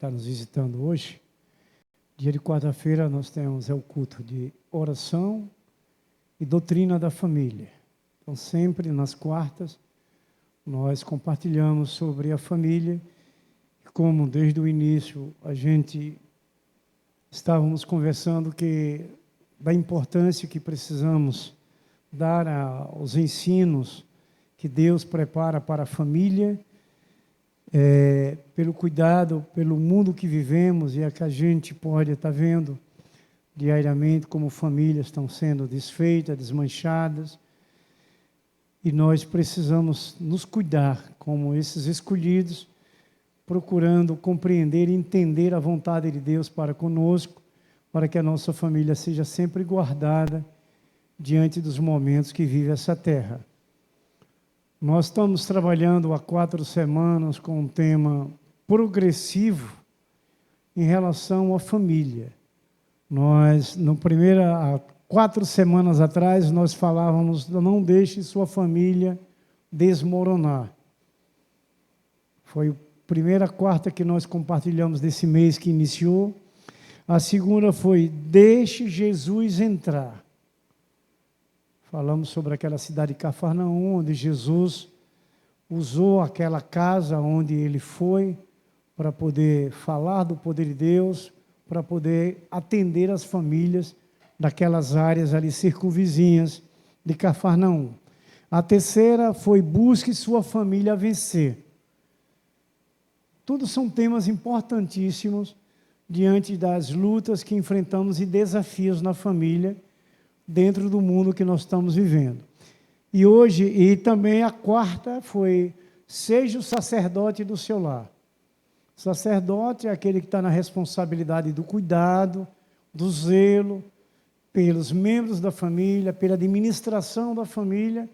está nos visitando hoje. Dia de quarta-feira nós temos o culto de oração e doutrina da família. Então, sempre nas quartas, nós compartilhamos sobre a família, como desde o início a gente estávamos conversando da importância que precisamos dar aos ensinos que Deus prepara para a família, pelo cuidado, pelo mundo que vivemos e que a gente pode estar vendo diariamente como famílias estão sendo desfeitas, desmanchadas, e nós precisamos nos cuidar como esses escolhidos, procurando compreender e entender a vontade de Deus para conosco, para que a nossa família seja sempre guardada diante dos momentos que vive essa terra. Nós estamos trabalhando há 4 semanas com um tema progressivo em relação à família. Há 4 semanas atrás, nós falávamos, não deixe sua família desmoronar. Foi a primeira quarta que nós compartilhamos desse mês que iniciou. A segunda foi, deixe Jesus entrar. Falamos sobre aquela cidade de Cafarnaum, onde Jesus usou aquela casa onde ele foi para poder falar do poder de Deus, para poder atender as famílias daquelas áreas ali circunvizinhas de Cafarnaum. A terceira foi, busque sua família vencer. Tudo são temas importantíssimos diante das lutas que enfrentamos e desafios na família, dentro do mundo que nós estamos vivendo. E também a quarta foi, seja o sacerdote do seu lar. O sacerdote é aquele que está na responsabilidade do cuidado, do zelo, pelos membros da família, pela administração da família,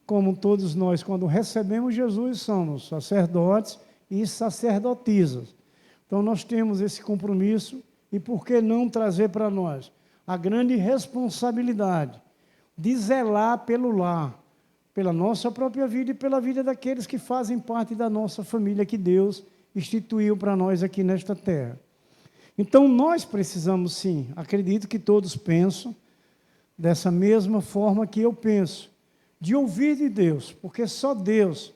como todos nós, quando recebemos Jesus, somos sacerdotes e sacerdotisas. Então, nós temos esse compromisso, e por que não trazer para nós a grande responsabilidade de zelar pelo lar, pela nossa própria vida e pela vida daqueles que fazem parte da nossa família que Deus instituiu para nós aqui nesta terra. Então, nós precisamos, sim, acredito que todos pensam dessa mesma forma que eu penso, de ouvir de Deus, porque só Deus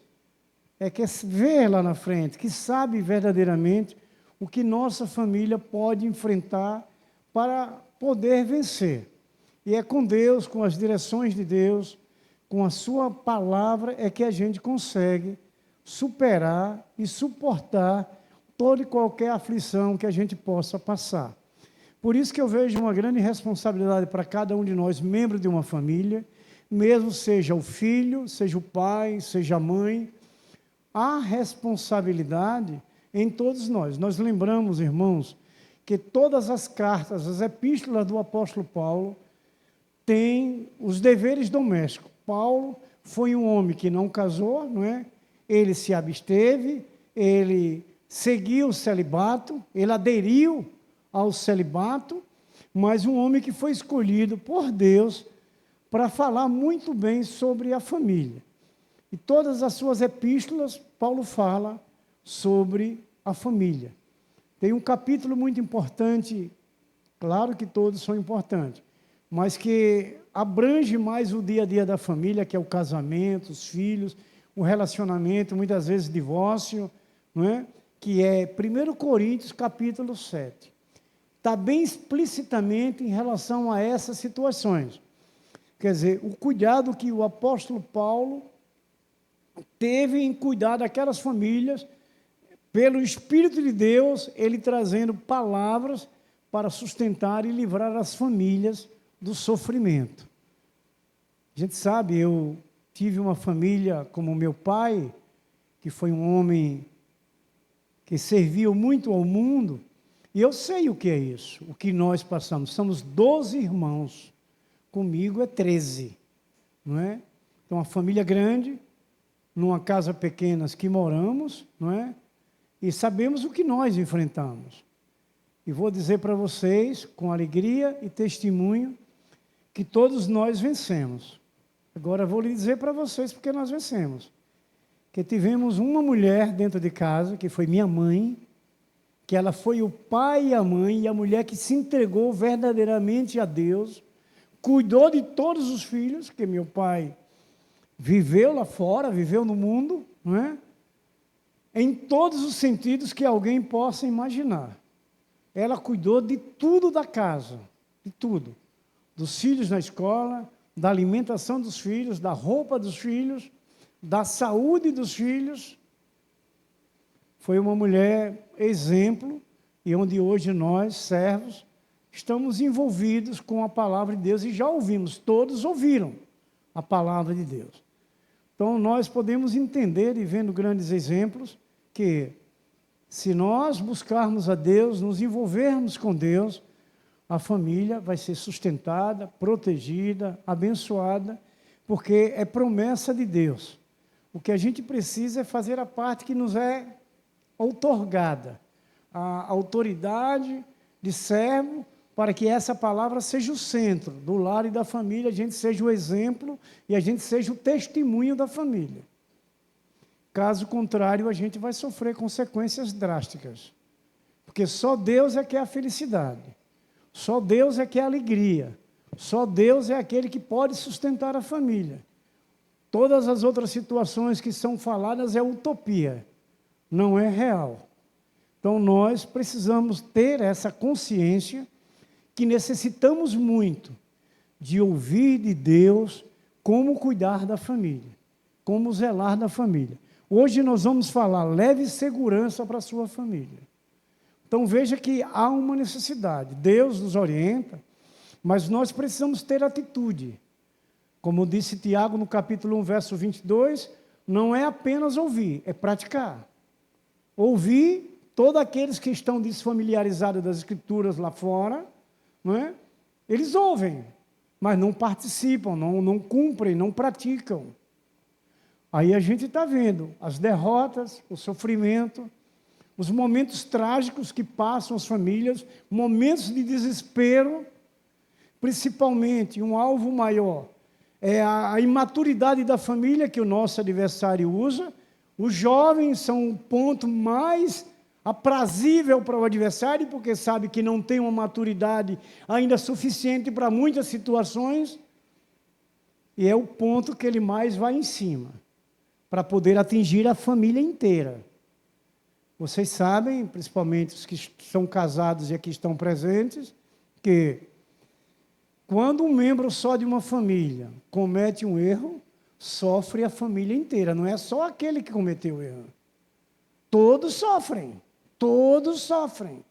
é que vê lá na frente, que sabe verdadeiramente o que nossa família pode enfrentar para poder vencer. E é com Deus, com as direções de Deus, com a sua palavra, é que a gente consegue superar e suportar toda e qualquer aflição que a gente possa passar. Por isso que eu vejo uma grande responsabilidade para cada um de nós, membro de uma família, mesmo seja o filho, seja o pai, seja a mãe, há responsabilidade em todos nós. Nós lembramos, irmãos, que todas as cartas, as epístolas do apóstolo Paulo, têm os deveres domésticos. Paulo foi um homem que não casou, não é? Ele se absteve, ele seguiu o celibato, ele aderiu ao celibato, mas um homem que foi escolhido por Deus para falar muito bem sobre a família. E todas as suas epístolas, Paulo fala sobre a família. Tem um capítulo muito importante, claro que todos são importantes, mas que abrange mais o dia a dia da família, que é o casamento, os filhos, o relacionamento, muitas vezes divórcio, não é? Que é 1 Coríntios, capítulo 7. Está bem explicitamente em relação a essas situações. Quer dizer, o cuidado que o apóstolo Paulo teve em cuidar daquelas famílias, pelo Espírito de Deus, ele trazendo palavras para sustentar e livrar as famílias do sofrimento. A gente sabe, eu tive uma família como meu pai, que foi um homem que serviu muito ao mundo, e eu sei o que é isso, o que nós passamos. Somos 12 irmãos, comigo é 13, não é? Então, uma família grande, numa casa pequena que moramos, não é? E sabemos o que nós enfrentamos. E vou dizer para vocês, com alegria e testemunho, que todos nós vencemos. Agora, vou lhe dizer para vocês porque nós vencemos. Que tivemos uma mulher dentro de casa, que foi minha mãe, que ela foi o pai e a mãe, e a mulher que se entregou verdadeiramente a Deus, cuidou de todos os filhos, que meu pai viveu lá fora, viveu no mundo, não é? Em todos os sentidos que alguém possa imaginar. Ela cuidou de tudo da casa, de tudo. Dos filhos na escola, da alimentação dos filhos, da roupa dos filhos, da saúde dos filhos. Foi uma mulher exemplo, e onde hoje nós, servos, estamos envolvidos com a palavra de Deus, e já ouvimos, todos ouviram a palavra de Deus. Então, nós podemos entender, e vendo grandes exemplos, que se nós buscarmos a Deus, nos envolvermos com Deus, a família vai ser sustentada, protegida, abençoada, porque é promessa de Deus. O que a gente precisa é fazer a parte que nos é outorgada, a autoridade de servo, para que essa palavra seja o centro do lar e da família, a gente seja o exemplo e a gente seja o testemunho da família. Caso contrário, a gente vai sofrer consequências drásticas, porque só Deus é que é a felicidade, só Deus é que é a alegria, só Deus é aquele que pode sustentar a família. Todas as outras situações que são faladas é utopia, não é real. Então, nós precisamos ter essa consciência que necessitamos muito de ouvir de Deus como cuidar da família, como zelar da família. Hoje nós vamos falar, leve segurança para a sua família. Então, veja que há uma necessidade. Deus nos orienta, mas nós precisamos ter atitude. Como disse Tiago no capítulo 1, verso 22, não é apenas ouvir, é praticar. Ouvir, todos aqueles que estão desfamiliarizados das Escrituras lá fora, não é? Eles ouvem, mas não participam, não cumprem, não praticam. Aí a gente está vendo as derrotas, o sofrimento, os momentos trágicos que passam as famílias, momentos de desespero, principalmente um alvo maior é a imaturidade da família que o nosso adversário usa. Os jovens são o ponto mais aprazível para o adversário, porque sabe que não tem uma maturidade ainda suficiente para muitas situações, e é o ponto que ele mais vai em cima, para poder atingir a família inteira. Vocês sabem, principalmente os que são casados e aqui estão presentes, que quando um membro só de uma família comete um erro, sofre a família inteira, não é só aquele que cometeu o erro. Todos sofrem, todos sofrem.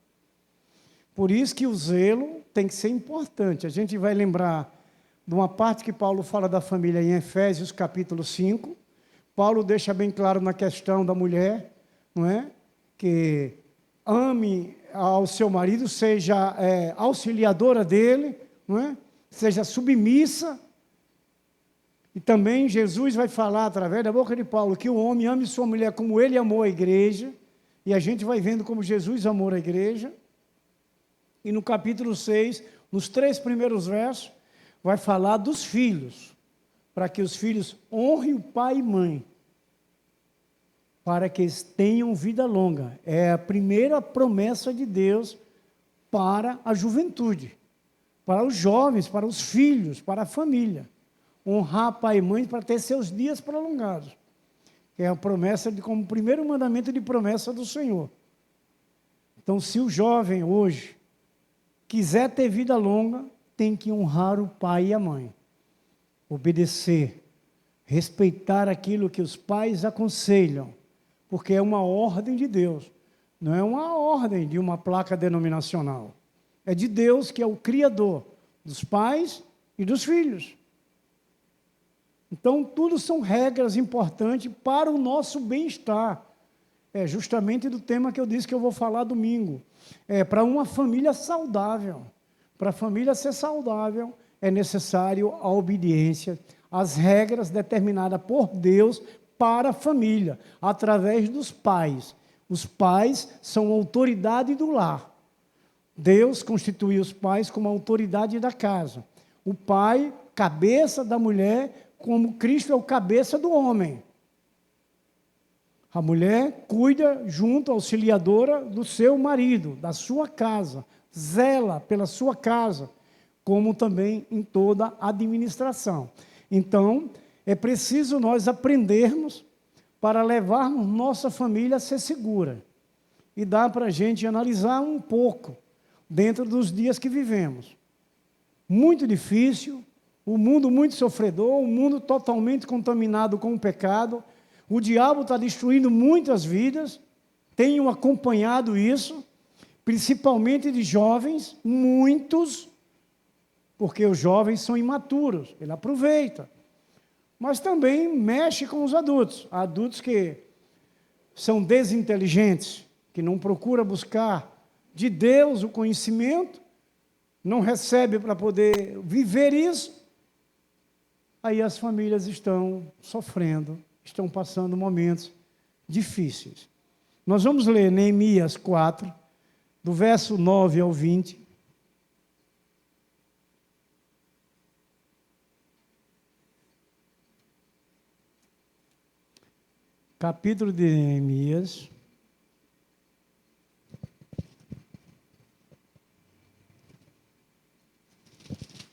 Por isso que o zelo tem que ser importante. A gente vai lembrar de uma parte que Paulo fala da família em Efésios, capítulo 5. Paulo deixa bem claro na questão da mulher, não é? Que ame ao seu marido, seja auxiliadora dele, não é? Seja submissa. E também Jesus vai falar, através da boca de Paulo, que o homem ame sua mulher como ele amou a igreja, e a gente vai vendo como Jesus amou a igreja. E no capítulo 6, nos 3 primeiros versos, vai falar dos filhos, para que os filhos honrem o pai e mãe, para que eles tenham vida longa. É a primeira promessa de Deus para a juventude, para os jovens, para os filhos, para a família. Honrar pai e mãe para ter seus dias prolongados. É a promessa, como o primeiro mandamento de promessa do Senhor. Então, se o jovem hoje quiser ter vida longa, tem que honrar o pai e a mãe. Obedecer, respeitar aquilo que os pais aconselham, porque é uma ordem de Deus, não é uma ordem de uma placa denominacional. É de Deus, que é o Criador dos pais e dos filhos. Então, tudo são regras importantes para o nosso bem-estar. É justamente do tema que eu disse que eu vou falar domingo. É para uma família saudável. Para a família ser saudável, é necessário a obediência às regras determinadas por Deus para a família, através dos pais. Os pais são a autoridade do lar. Deus constituiu os pais como a autoridade da casa. O pai, cabeça da mulher, como Cristo é o cabeça do homem. A mulher cuida junto, auxiliadora do seu marido, da sua casa, zela pela sua casa, como também em toda a administração. Então, é preciso nós aprendermos para levarmos nossa família a ser segura. E dá para a gente analisar um pouco dentro dos dias que vivemos. Muito difícil, o mundo muito sofredor, o mundo totalmente contaminado com o pecado. O diabo está destruindo muitas vidas, tenho acompanhado isso, principalmente de jovens, muitos, porque os jovens são imaturos, ele aproveita. Mas também mexe com os adultos, adultos que são desinteligentes, que não procuram buscar de Deus o conhecimento, não recebe para poder viver isso, aí as famílias estão sofrendo, estão passando momentos difíceis. Nós vamos ler Neemias 4, do verso 9 ao 20. Capítulo de Neemias.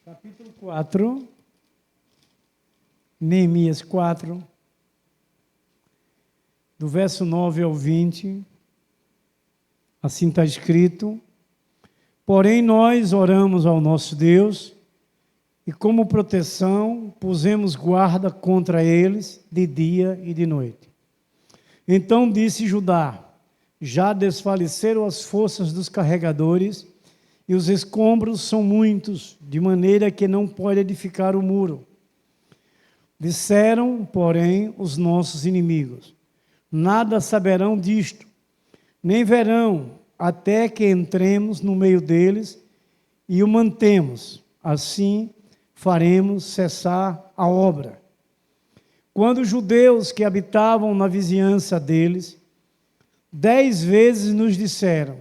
Capítulo 4. Neemias 4. Do verso 9 ao 20, assim está escrito: porém nós oramos ao nosso Deus, e como proteção pusemos guarda contra eles de dia e de noite. Então disse Judá: já desfaleceram as forças dos carregadores, e os escombros são muitos, de maneira que não pode edificar o muro. Disseram, porém, os nossos inimigos: nada saberão disto, nem verão, até que entremos no meio deles e o mantemos. Assim faremos cessar a obra. Quando os judeus que habitavam na vizinhança deles, 10 vezes nos disseram: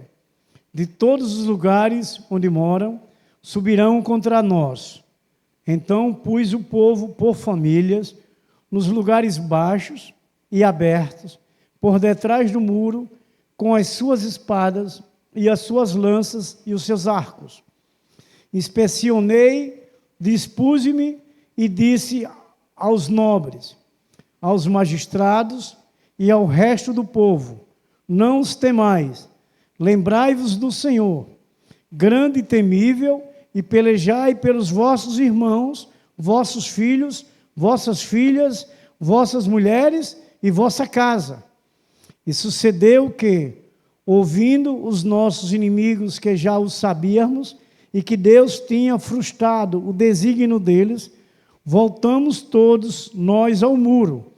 de todos os lugares onde moram, subirão contra nós. Então pus o povo por famílias, nos lugares baixos e abertos, por detrás do muro, com as suas espadas e as suas lanças e os seus arcos. Inspecionei, dispus-me e disse aos nobres, aos magistrados e ao resto do povo: não os temais, lembrai-vos do Senhor, grande e temível, e pelejai pelos vossos irmãos, vossos filhos, vossas filhas, vossas mulheres e vossa casa. E sucedeu que, ouvindo os nossos inimigos que já o sabíamos, e que Deus tinha frustrado o desígnio deles, voltamos todos nós ao muro,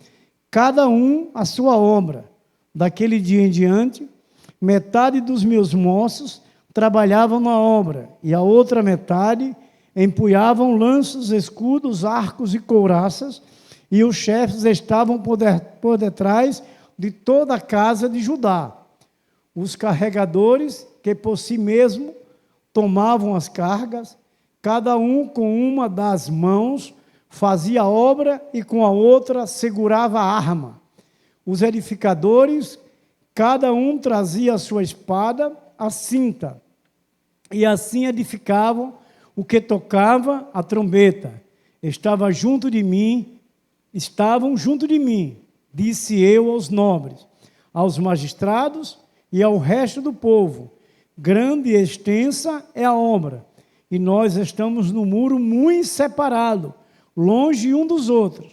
cada um à sua obra. Daquele dia em diante, metade dos meus moços trabalhavam na obra, e a outra metade empunhavam lanços, escudos, arcos e couraças, e os chefes estavam por detrás de toda a casa de Judá. Os carregadores, que por si mesmo tomavam as cargas, cada um com uma das mãos fazia a obra e com a outra segurava a arma. Os edificadores, cada um trazia a sua espada, a cinta, e assim edificavam o que tocava a trombeta. Estavam junto de mim, disse eu aos nobres, aos magistrados e ao resto do povo: grande e extensa é a obra, e nós estamos no muro muito separado, longe um dos outros.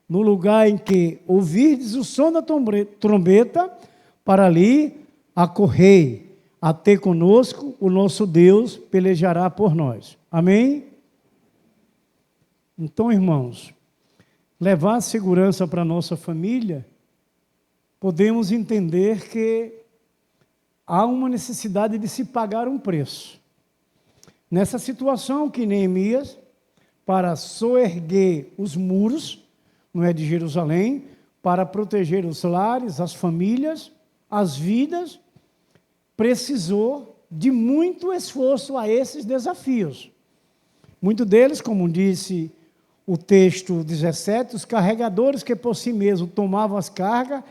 No lugar em que ouvirdes o som da trombeta, para ali acorrei, até conosco o nosso Deus pelejará por nós. Amém? Então, irmãos, levar segurança para a nossa família, podemos entender que há uma necessidade de se pagar um preço. Nessa situação que Neemias, para soerguer os muros, não é, de Jerusalém, para proteger os lares, as famílias, as vidas, precisou de muito esforço a esses desafios. Muito deles, como disse o texto 17, os carregadores que por si mesmos tomavam as cargas,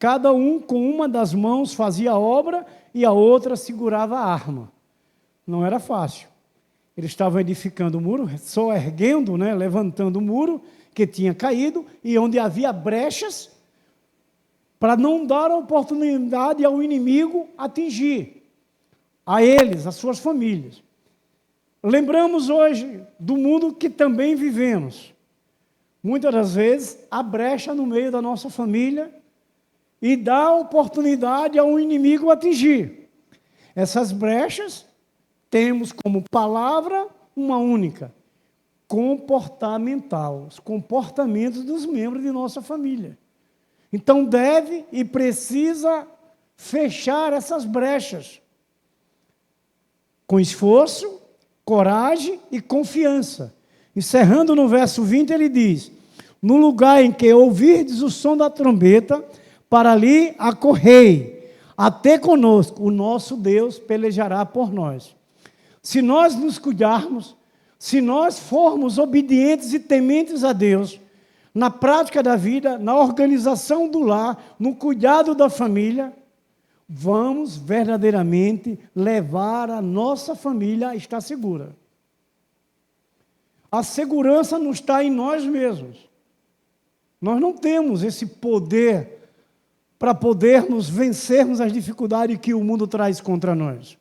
Cada um com uma das mãos fazia a obra e a outra segurava a arma. Não era fácil. Eles estavam edificando o muro, só erguendo, levantando o muro que tinha caído, e onde havia brechas, para não dar a oportunidade ao inimigo atingir a eles, as suas famílias. Lembramos hoje do mundo que também vivemos. Muitas das vezes, há brecha no meio da nossa família e dá oportunidade ao inimigo atingir. Essas brechas temos como palavra uma única: comportamental, os comportamentos dos membros de nossa família. Então deve e precisa fechar essas brechas com esforço, coragem e confiança. Encerrando no verso 20, ele diz: no lugar em que ouvirdes o som da trombeta, para ali acorrei, até conosco, o nosso Deus pelejará por nós. Se nós nos cuidarmos, se nós formos obedientes e tementes a Deus, na prática da vida, na organização do lar, no cuidado da família, vamos verdadeiramente levar a nossa família a estar segura. A segurança não está em nós mesmos. Nós não temos esse poder para podermos vencermos as dificuldades que o mundo traz contra nós.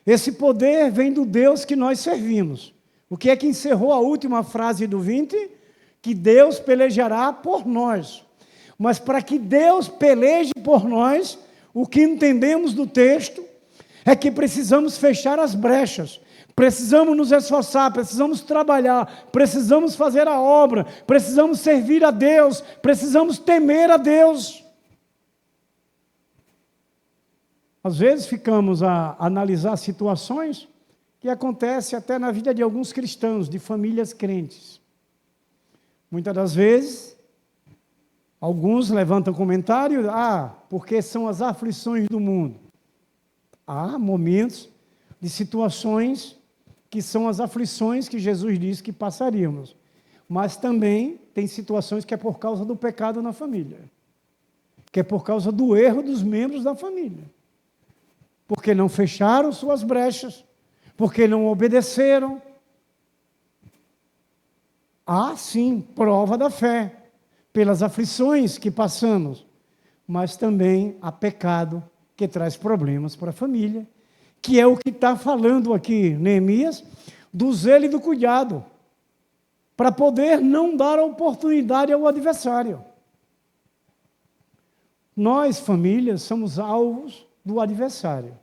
Esse poder vem do Deus que nós servimos. O que é que encerrou a última frase do 20? Que Deus pelejará por nós. Mas para que Deus peleje por nós, o que entendemos do texto é que precisamos fechar as brechas, precisamos nos esforçar, precisamos trabalhar, precisamos fazer a obra, precisamos servir a Deus, precisamos temer a Deus. Às vezes ficamos a analisar situações que acontecem até na vida de alguns cristãos, de famílias crentes. Muitas das vezes, alguns levantam comentário, porque são as aflições do mundo. Há momentos de situações que são as aflições que Jesus disse que passaríamos. Mas também tem situações que é por causa do pecado na família, que é por causa do erro dos membros da família. Porque não fecharam suas brechas, porque não obedeceram. Há, sim, prova da fé, pelas aflições que passamos, mas também há pecado que traz problemas para a família, que é o que está falando aqui, Neemias, do zelo e do cuidado, para poder não dar oportunidade ao adversário. Nós, famílias, somos alvos do adversário.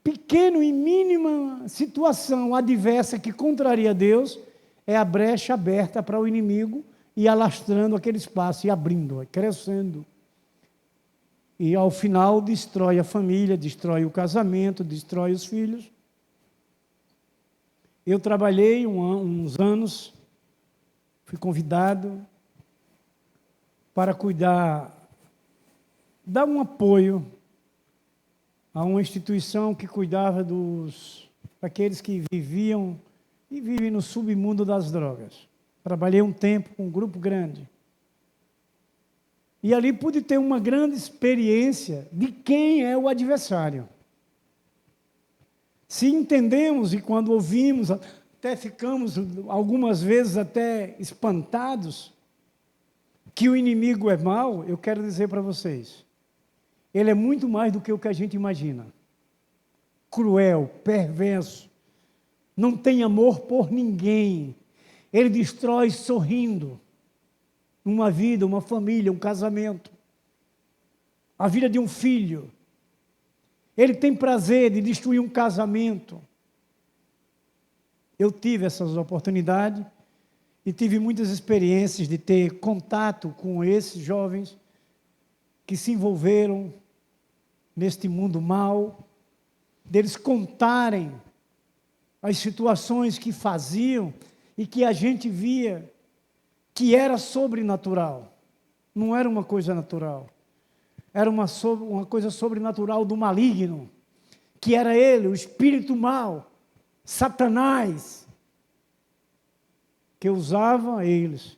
Pequeno e mínima situação adversa que contraria Deus é a brecha aberta para o inimigo e alastrando aquele espaço e abrindo, crescendo. E ao final destrói a família, destrói o casamento, destrói os filhos. Eu trabalhei uns anos, fui convidado para cuidar, dar um apoio a uma instituição que cuidava daqueles que viviam e vivem no submundo das drogas. Trabalhei um tempo com um grupo grande. E ali pude ter uma grande experiência de quem é o adversário. Se entendemos e quando ouvimos, até ficamos algumas vezes até espantados, que o inimigo é mau, eu quero dizer para vocês, ele é muito mais do que o que a gente imagina. Cruel, perverso, não tem amor por ninguém. Ele destrói sorrindo uma vida, uma família, um casamento, a vida de um filho. Ele tem prazer de destruir um casamento. Eu tive essas oportunidades e tive muitas experiências de ter contato com esses jovens que se envolveram neste mundo mau, deles contarem as situações que faziam e que a gente via que era sobrenatural. Não era uma coisa natural. Era uma coisa sobrenatural do maligno, que era ele, o espírito mau, Satanás, que usava eles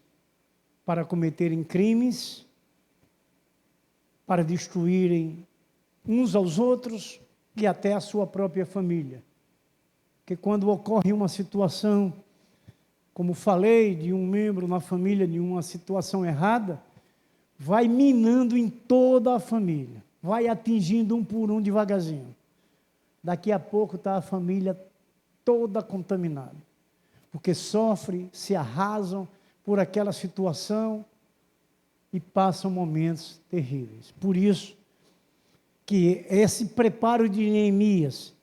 para cometerem crimes para destruírem uns aos outros e até a sua própria família. Porque quando ocorre uma situação, como falei, de um membro na família, de uma situação errada, vai minando em toda a família, vai atingindo um por um devagarzinho. Daqui a pouco está a família toda contaminada, porque sofre, se arrasam por aquela situação e passam momentos terríveis. Por isso que esse preparo de Neemias,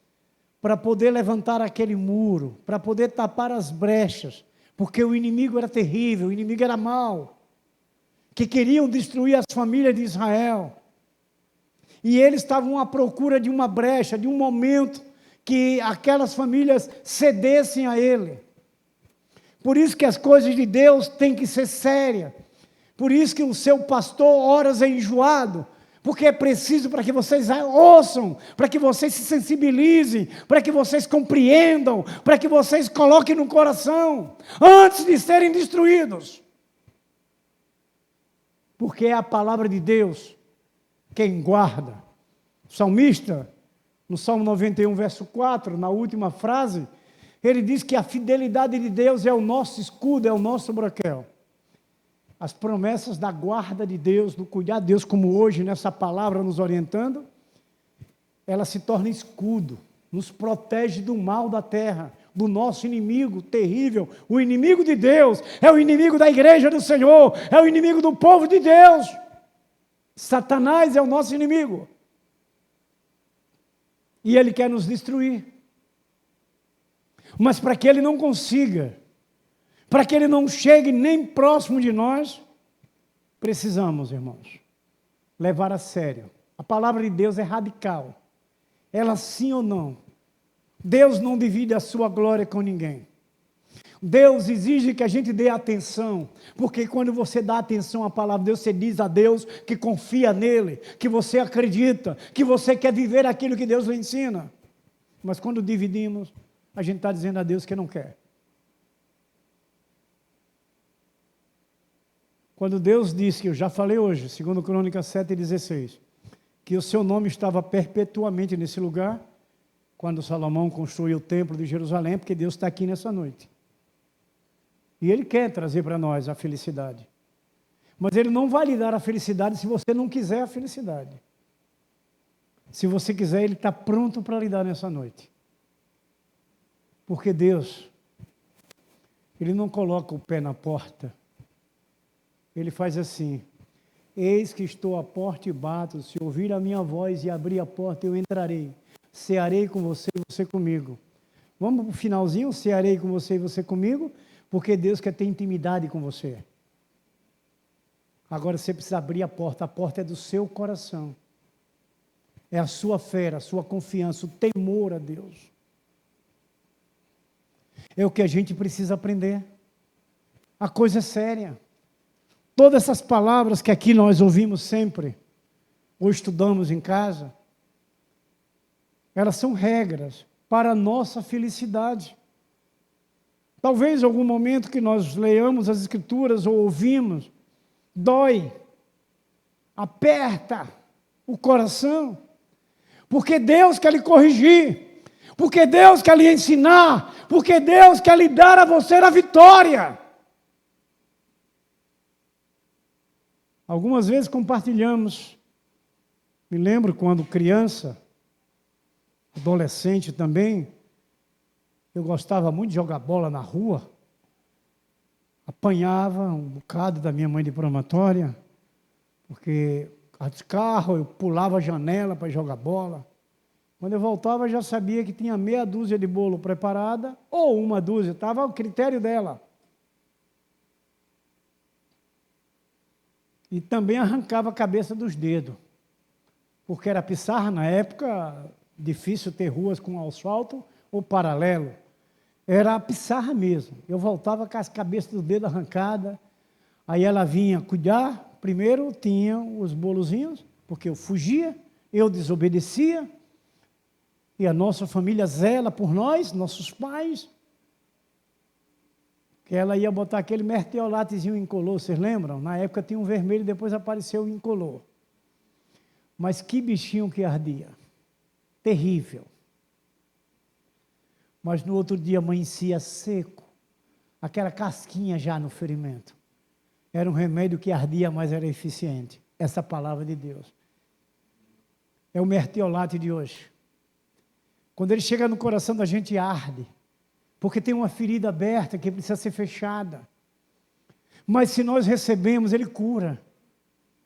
para poder levantar aquele muro, para poder tapar as brechas, porque o inimigo era terrível, o inimigo era mau, que queriam destruir as famílias de Israel, e eles estavam à procura de uma brecha, de um momento que aquelas famílias cedessem a ele. Por isso que as coisas de Deus têm que ser sérias, por isso que o seu pastor horas é enjoado, porque é preciso para que vocês ouçam, para que vocês se sensibilizem, para que vocês compreendam, para que vocês coloquem no coração, antes de serem destruídos. Porque é a palavra de Deus quem guarda. O salmista, no Salmo 91, verso 4, na última frase, ele diz que a fidelidade de Deus é o nosso escudo, é o nosso broquel. As promessas da guarda de Deus, do cuidado de Deus, como hoje nessa palavra nos orientando, ela se torna escudo, nos protege do mal da terra, do nosso inimigo terrível. O inimigo de Deus é o inimigo da igreja do Senhor, é o inimigo do povo de Deus. Satanás é o nosso inimigo. E ele quer nos destruir. Mas para que ele não consiga, para que ele não chegue nem próximo de nós, precisamos, irmãos, levar a sério. A palavra de Deus é radical. Ela sim ou não. Deus não divide a sua glória com ninguém. Deus exige que a gente dê atenção, porque quando você dá atenção à palavra de Deus, você diz a Deus que confia nele, que você acredita, que você quer viver aquilo que Deus lhe ensina. Mas quando dividimos, a gente está dizendo a Deus que não quer. Quando Deus disse, que eu já falei hoje, 2 Crônicas 7,16, que o seu nome estava perpetuamente nesse lugar, quando Salomão construiu o templo de Jerusalém, porque Deus está aqui nessa noite. E Ele quer trazer para nós a felicidade. Mas Ele não vai lhe dar a felicidade se você não quiser a felicidade. Se você quiser, Ele está pronto para lhe dar nessa noite. Porque Deus, Ele não coloca o pé na porta. Ele faz assim: eis que estou à porta e bato, se ouvir a minha voz e abrir a porta, eu entrarei. Cearei com você e você comigo. Vamos para o finalzinho, cearei com você e você comigo, porque Deus quer ter intimidade com você. Agora você precisa abrir a porta é do seu coração. É a sua fé, a sua confiança, o temor a Deus. É o que a gente precisa aprender. A coisa é séria. Todas essas palavras que aqui nós ouvimos sempre, ou estudamos em casa, elas são regras para a nossa felicidade. Talvez algum momento que nós leamos as Escrituras ou ouvimos, dói, aperta o coração, porque Deus quer lhe corrigir, porque Deus quer lhe ensinar, porque Deus quer lhe dar a você a vitória. Algumas vezes compartilhamos, me lembro quando criança, adolescente também, eu gostava muito de jogar bola na rua, apanhava um bocado da minha mãe de promatória, porque de carro eu pulava a janela para jogar bola. Quando eu voltava, já sabia que tinha meia dúzia de bolo preparada, ou uma dúzia, estava ao critério dela. E também arrancava a cabeça dos dedos, porque era pissarra na época, difícil ter ruas com asfalto ou paralelo. Era a pissarra mesmo. Eu voltava com as cabeças dos dedos arrancadas, aí ela vinha cuidar. Primeiro tinha os bolozinhos, porque eu fugia, eu desobedecia, e a nossa família zela por nós, nossos pais, que ela ia botar aquele mertiolatezinho incolor, vocês lembram? Na época tinha um vermelho, depois apareceu o incolor. Mas que bichinho que ardia. Terrível. Mas no outro dia amanhecia seco. Aquela casquinha já no ferimento. Era um remédio que ardia, mas era eficiente. Essa palavra de Deus. É o mertiolate de hoje. Quando ele chega no coração da gente, arde. Porque tem uma ferida aberta que precisa ser fechada. Mas se nós recebemos, ele cura.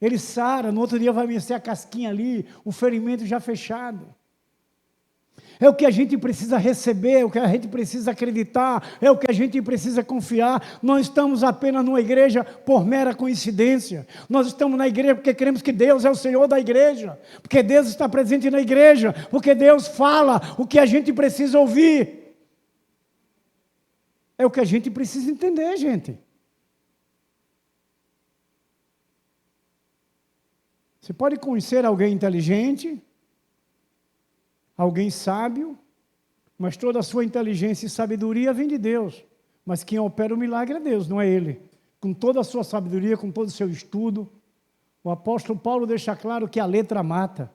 Ele sara, no outro dia vai amanhecer a casquinha ali, o ferimento já fechado. É o que a gente precisa receber, é o que a gente precisa acreditar, é o que a gente precisa confiar. Não estamos apenas numa igreja por mera coincidência. Nós estamos na igreja porque queremos que Deus é o Senhor da igreja, porque Deus está presente na igreja, porque Deus fala o que a gente precisa ouvir. É o que a gente precisa entender, gente. Você pode conhecer alguém inteligente, alguém sábio, mas toda a sua inteligência e sabedoria vem de Deus. Mas quem opera o milagre é Deus, não é ele. Com toda a sua sabedoria, com todo o seu estudo, o apóstolo Paulo deixa claro que a letra mata.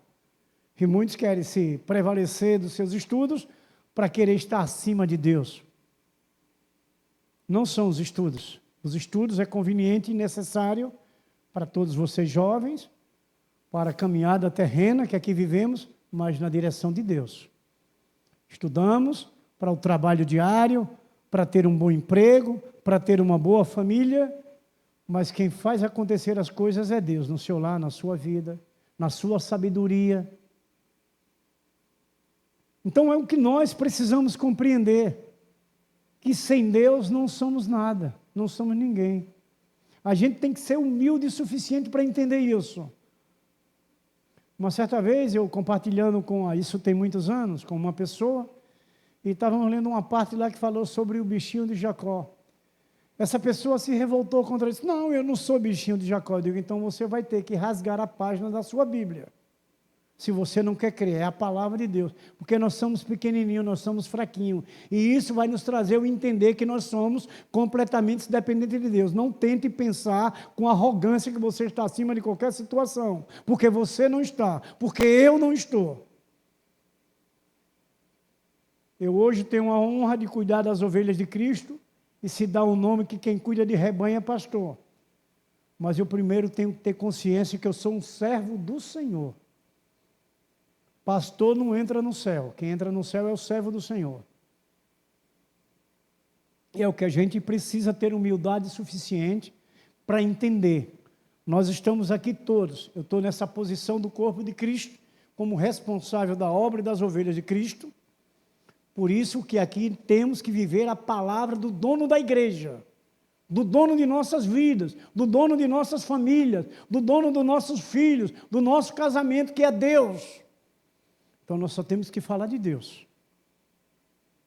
E muitos querem se prevalecer dos seus estudos para querer estar acima de Deus. Não são os estudos. Os estudos é conveniente e necessário para todos vocês jovens, para a caminhada terrena que aqui vivemos, mas na direção de Deus. Estudamos para o trabalho diário, para ter um bom emprego, para ter uma boa família, mas quem faz acontecer as coisas é Deus, no seu lar, na sua vida, na sua sabedoria. Então é o que nós precisamos compreender, que sem Deus não somos nada, não somos ninguém. A gente tem que ser humilde o suficiente para entender isso. Uma certa vez, eu compartilhando isso tem muitos anos, com uma pessoa, e estávamos lendo uma parte lá que falou sobre o bichinho de Jacó. Essa pessoa se revoltou contra isso. Não, eu não sou bichinho de Jacó. Eu digo, então você vai ter que rasgar a página da sua Bíblia. Se você não quer crer, é a palavra de Deus. Porque nós somos pequenininhos, nós somos fraquinhos. E isso vai nos trazer o entender que nós somos completamente dependentes de Deus. Não tente pensar com arrogância que você está acima de qualquer situação. Porque você não está. Porque eu não estou. Eu hoje tenho a honra de cuidar das ovelhas de Cristo. E se dá o nome que quem cuida de rebanho é pastor. Mas eu primeiro tenho que ter consciência que eu sou um servo do Senhor. Pastor não entra no céu. Quem entra no céu é o servo do Senhor. E é o que a gente precisa ter humildade suficiente para entender. Nós estamos aqui todos. Eu estou nessa posição do corpo de Cristo, como responsável da obra e das ovelhas de Cristo. Por isso que aqui temos que viver a palavra do dono da igreja, do dono de nossas vidas, do dono de nossas famílias, do dono dos nossos filhos, do nosso casamento, que é Deus. Então, nós só temos que falar de Deus.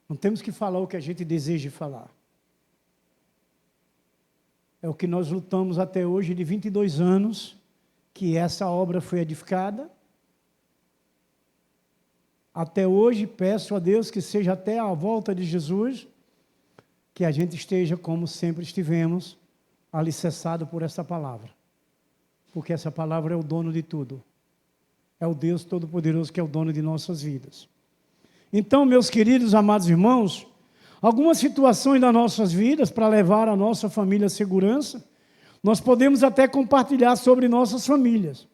Não temos que falar o que a gente deseja falar. É o que nós lutamos até hoje, de 22 anos, que essa obra foi edificada. Até hoje, peço a Deus que seja até a volta de Jesus, que a gente esteja como sempre estivemos, alicerçado por essa palavra. Porque essa palavra é o dono de tudo. É o Deus Todo-Poderoso que é o dono de nossas vidas. Então, meus queridos, amados irmãos, algumas situações das nossas vidas, para levar a nossa família à segurança, nós podemos até compartilhar sobre nossas famílias.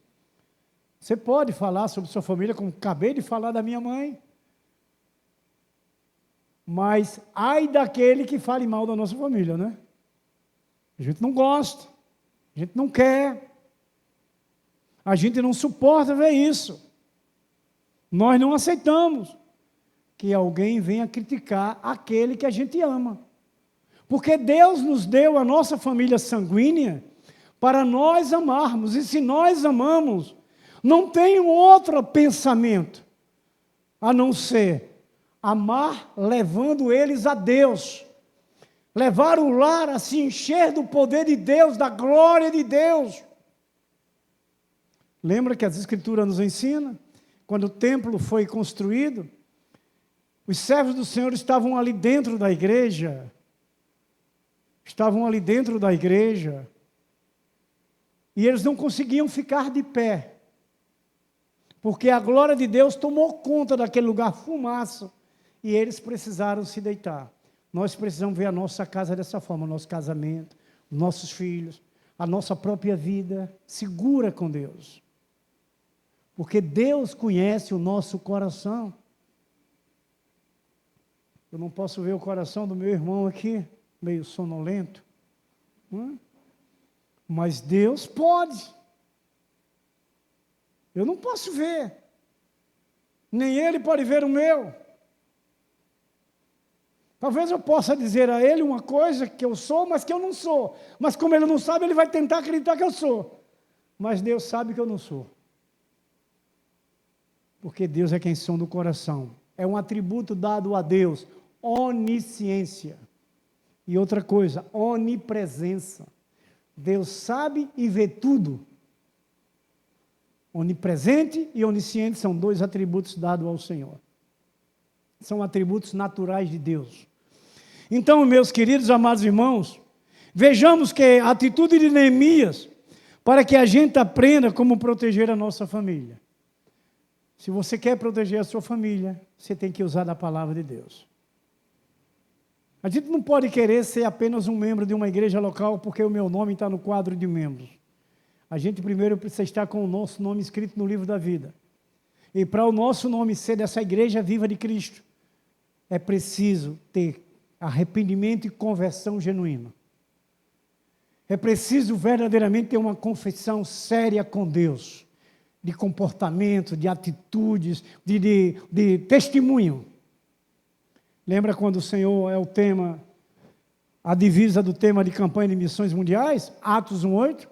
Você pode falar sobre sua família, como acabei de falar da minha mãe. Mas, ai daquele que fale mal da nossa família, né? A gente não gosta, a gente não quer. A gente não suporta ver isso. Nós não aceitamos que alguém venha criticar aquele que a gente ama. Porque Deus nos deu a nossa família sanguínea para nós amarmos. E se nós amamos, não tem outro pensamento a não ser amar levando eles a Deus. Levar o lar a se encher do poder de Deus, da glória de Deus. Lembra que as Escrituras nos ensinam? Quando o templo foi construído, os servos do Senhor estavam ali dentro da igreja. Estavam ali dentro da igreja. E eles não conseguiam ficar de pé. porque a glória de Deus tomou conta daquele lugar, fumaça, e eles precisaram se deitar. Nós precisamos ver a nossa casa dessa forma, o nosso casamento, nossos filhos, a nossa própria vida segura com Deus. Porque Deus conhece o nosso coração. Eu não posso ver o coração do meu irmão aqui, meio sonolento. Mas Deus pode. Eu não posso ver. Nem Ele pode ver o meu. Talvez eu possa dizer a Ele uma coisa que eu sou, mas que eu não sou. Mas como Ele não sabe, Ele vai tentar acreditar que eu sou. Mas Deus sabe que eu não sou. Porque Deus é quem sonda o coração. É um atributo dado a Deus. Onisciência. E outra coisa, onipresença. Deus sabe e vê tudo. Onipresente e onisciente são dois atributos dados ao Senhor. São atributos naturais de Deus. Então, meus queridos, amados irmãos, vejamos que a atitude de Neemias, para que a gente aprenda como proteger a nossa família. Se você quer proteger a sua família, você tem que usar da palavra de Deus. A gente não pode querer ser apenas um membro de uma igreja local porque o meu nome está no quadro de membros. A gente primeiro precisa estar com o nosso nome escrito no livro da vida. E para o nosso nome ser dessa igreja viva de Cristo, é preciso ter arrependimento e conversão genuína. É preciso verdadeiramente ter uma confissão séria com Deus, de comportamento, de atitudes, de testemunho. Lembra quando o Senhor é o tema, a divisa do tema de campanha de missões mundiais? Atos 1:8.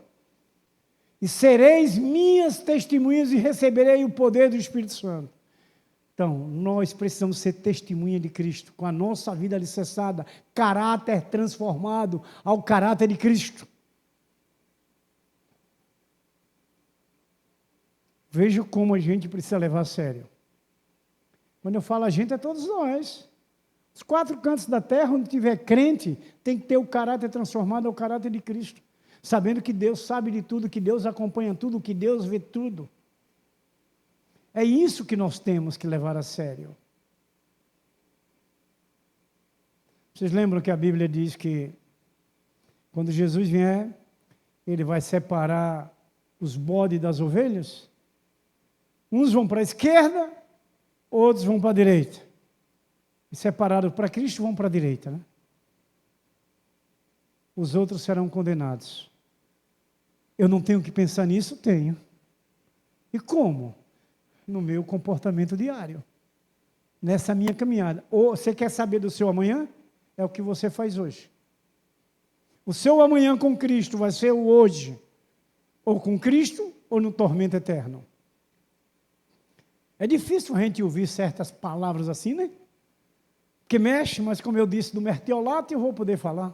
E sereis minhas testemunhas e receberei o poder do Espírito Santo. Então, nós precisamos ser testemunha de Cristo, com a nossa vida alicerçada, caráter transformado ao caráter de Cristo. Veja como a gente precisa levar a sério. Quando eu falo a gente, é todos nós. Os 4 cantos da terra, onde tiver crente, tem que ter o caráter transformado ao caráter de Cristo. Sabendo que Deus sabe de tudo, que Deus acompanha tudo, que Deus vê tudo. É isso que nós temos que levar a sério. Vocês lembram que a Bíblia diz que quando Jesus vier, Ele vai separar os bodes das ovelhas? Uns vão para a esquerda, outros vão para a direita. E separados para Cristo vão para a direita, né? Os outros serão condenados. Eu não tenho que pensar nisso? Tenho. E como? No meu comportamento diário. Nessa minha caminhada. Ou você quer saber do seu amanhã? É o que você faz hoje. O seu amanhã com Cristo vai ser o hoje. Ou com Cristo, ou no tormento eterno. É difícil a gente ouvir certas palavras assim, né? Que mexe, mas como eu disse do mertiolate, eu vou poder falar.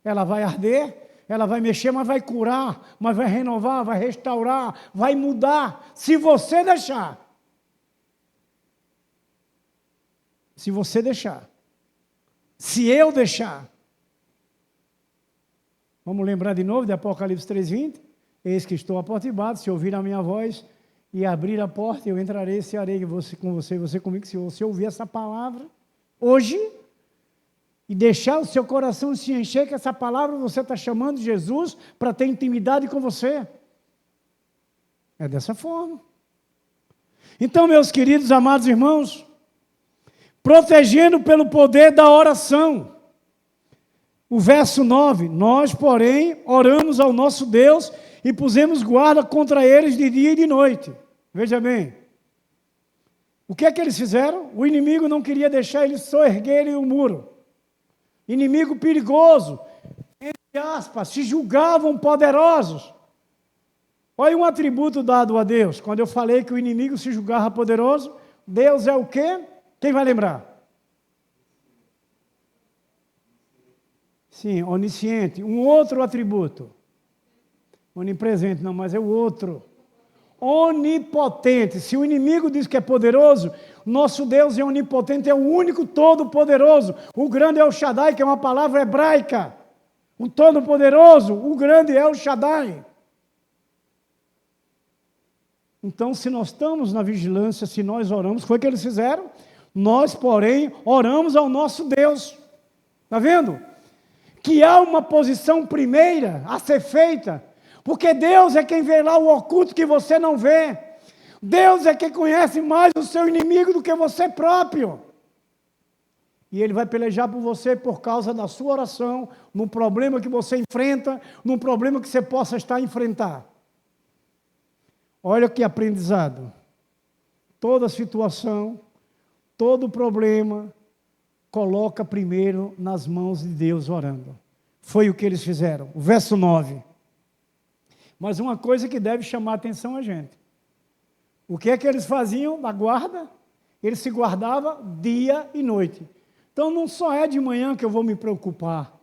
Ela vai arder, ela vai mexer, mas vai curar, mas vai renovar, vai restaurar, vai mudar, se você deixar. Se você deixar. Se eu deixar. Vamos lembrar de novo de Apocalipse 3:20? Eis que estou à porta e bato, se ouvir a minha voz e abrir a porta, eu entrarei e cearei com você e você comigo. Se você ouvir essa palavra hoje e deixar o seu coração se encher com essa palavra, você está chamando Jesus para ter intimidade com você. É dessa forma. Então, meus queridos, amados irmãos, protegendo pelo poder da oração. O verso 9, nós, porém, oramos ao nosso Deus e pusemos guarda contra eles de dia e de noite. Veja bem, o que é que eles fizeram? O inimigo não queria deixar eles soerguerem o muro. Inimigo perigoso, entre aspas, se julgavam poderosos. Olha um atributo dado a Deus. Quando eu falei que o inimigo se julgava poderoso, Deus é o quê? Quem vai lembrar? Sim, onisciente. Um outro atributo. Onipresente, não, mas é o outro. Onipotente. Se o inimigo diz que é poderoso, nosso Deus é onipotente, é o único todo-poderoso. O grande El Shaddai, que é uma palavra hebraica. O todo-poderoso, o grande El Shaddai. Então, se nós estamos na vigilância, se nós oramos, foi o que eles fizeram. Nós, porém, oramos ao nosso Deus. Está vendo? Que há uma posição primeira a ser feita, porque Deus é quem vê lá o oculto que você não vê. Deus é quem conhece mais o seu inimigo do que você próprio. E Ele vai pelejar por você por causa da sua oração, num problema que você enfrenta, num problema que você possa estar a enfrentar. Olha que aprendizado. Toda situação, todo problema, coloca primeiro nas mãos de Deus orando. Foi o que eles fizeram. O verso 9. Mas uma coisa que deve chamar a atenção a gente. O que é que eles faziam da guarda? Eles se guardavam dia e noite. Então não só é de manhã que eu vou me preocupar.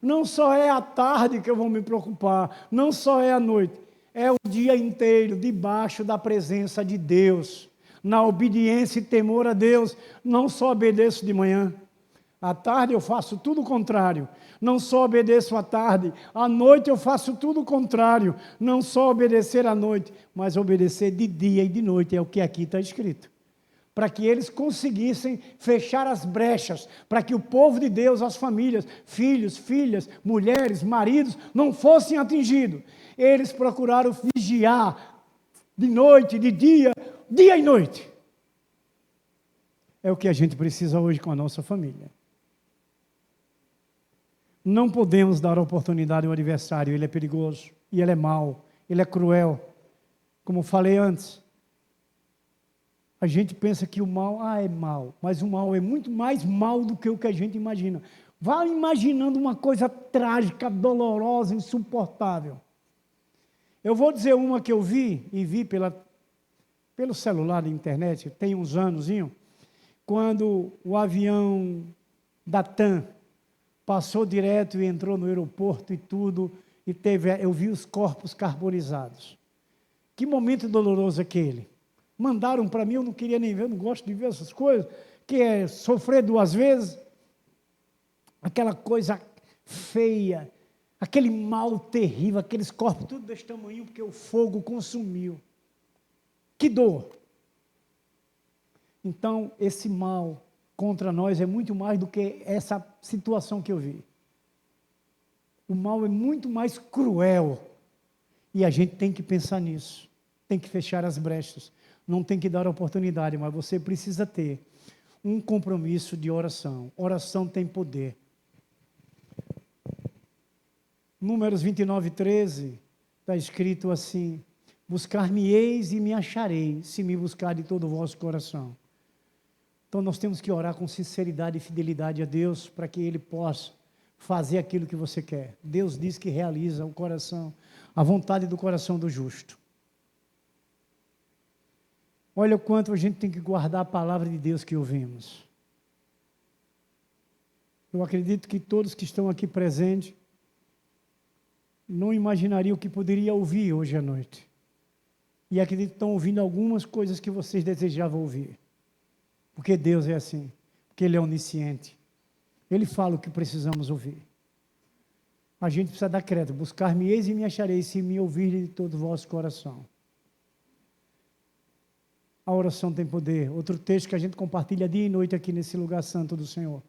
Não só é à tarde que eu vou me preocupar. Não só é à noite. É o dia inteiro debaixo da presença de Deus. Na obediência e temor a Deus. Não só obedeço de manhã. À tarde eu faço tudo o contrário. Não só obedeço à tarde. À noite eu faço tudo o contrário. Não só obedecer à noite, mas obedecer de dia e de noite. É o que aqui está escrito. Para que eles conseguissem fechar as brechas. Para que o povo de Deus, as famílias, filhos, filhas, mulheres, maridos, não fossem atingidos. Eles procuraram vigiar de noite, de dia, dia e noite. É o que a gente precisa hoje com a nossa família. Não podemos dar oportunidade ao adversário, ele é perigoso, e ele é mau, ele é cruel. Como falei antes, a gente pensa que o mal, é mal, mas o mal é muito mais mal do que o que a gente imagina. Vá imaginando uma coisa trágica, dolorosa, insuportável. Eu vou dizer uma que eu vi, e vi pelo celular da internet, tem uns anos, quando o avião da TAM passou direto e entrou no aeroporto e tudo, e eu vi os corpos carbonizados. Que momento doloroso aquele. Mandaram para mim, eu não queria nem ver, eu não gosto de ver essas coisas, que é sofrer duas vezes, aquela coisa feia, aquele mal terrível, aqueles corpos tudo desse tamanho, porque o fogo consumiu. Que dor! Então, esse mal contra nós é muito mais do que essa situação que eu vi. O mal é muito mais cruel. E a gente tem que pensar nisso. Tem que fechar as brechas. Não tem que dar oportunidade, mas você precisa ter um compromisso de oração. Oração tem poder. Números 29, 13, está escrito assim: buscar-me-eis e me acharei, se me buscar de todo o vosso coração. Então nós temos que orar com sinceridade e fidelidade a Deus, para que Ele possa fazer aquilo que você quer. Deus diz que realiza o coração, a vontade do coração do justo. Olha o quanto a gente tem que guardar a palavra de Deus que ouvimos. Eu acredito que todos que estão aqui presentes não imaginariam o que poderia ouvir hoje à noite. E acredito que estão ouvindo algumas coisas que vocês desejavam ouvir. Porque Deus é assim, porque Ele é onisciente. Ele fala o que precisamos ouvir. A gente precisa dar crédito. Buscar-me-eis e me acharei, se me ouvirem de todo o vosso coração. A oração tem poder. Outro texto que a gente compartilha dia e noite aqui nesse lugar santo do Senhor.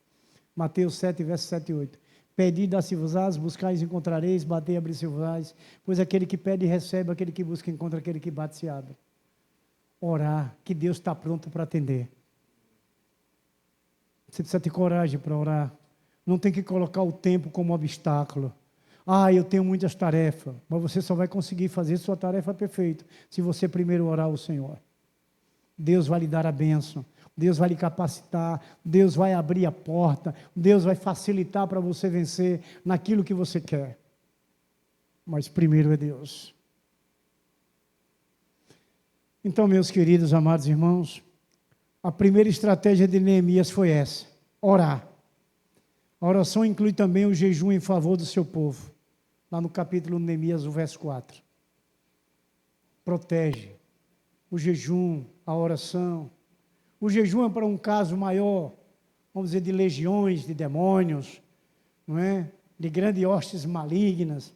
Mateus 7, verso 7 e 8. Pedi, dá-se-vos-ás, buscais, encontrareis, batei, abri-se-vos-ás, pois aquele que pede, recebe, aquele que busca, encontra, aquele que bate, se abre. Orar, que Deus está pronto para atender. Você precisa ter coragem para orar. Não tem que colocar o tempo como obstáculo. Eu tenho muitas tarefas, mas você só vai conseguir fazer sua tarefa perfeita se você primeiro orar ao Senhor. Deus vai lhe dar a bênção. Deus vai lhe capacitar, Deus vai abrir a porta, Deus vai facilitar para você vencer naquilo que você quer. Mas primeiro é Deus. Então, meus queridos, amados irmãos, a primeira estratégia de Neemias foi essa: orar. A oração inclui também o jejum em favor do seu povo. Lá no capítulo de Neemias, o verso 4. Protege. O jejum, a oração. O jejum é para um caso maior, vamos dizer, de legiões, de demônios, não é? De grandes hostes malignas.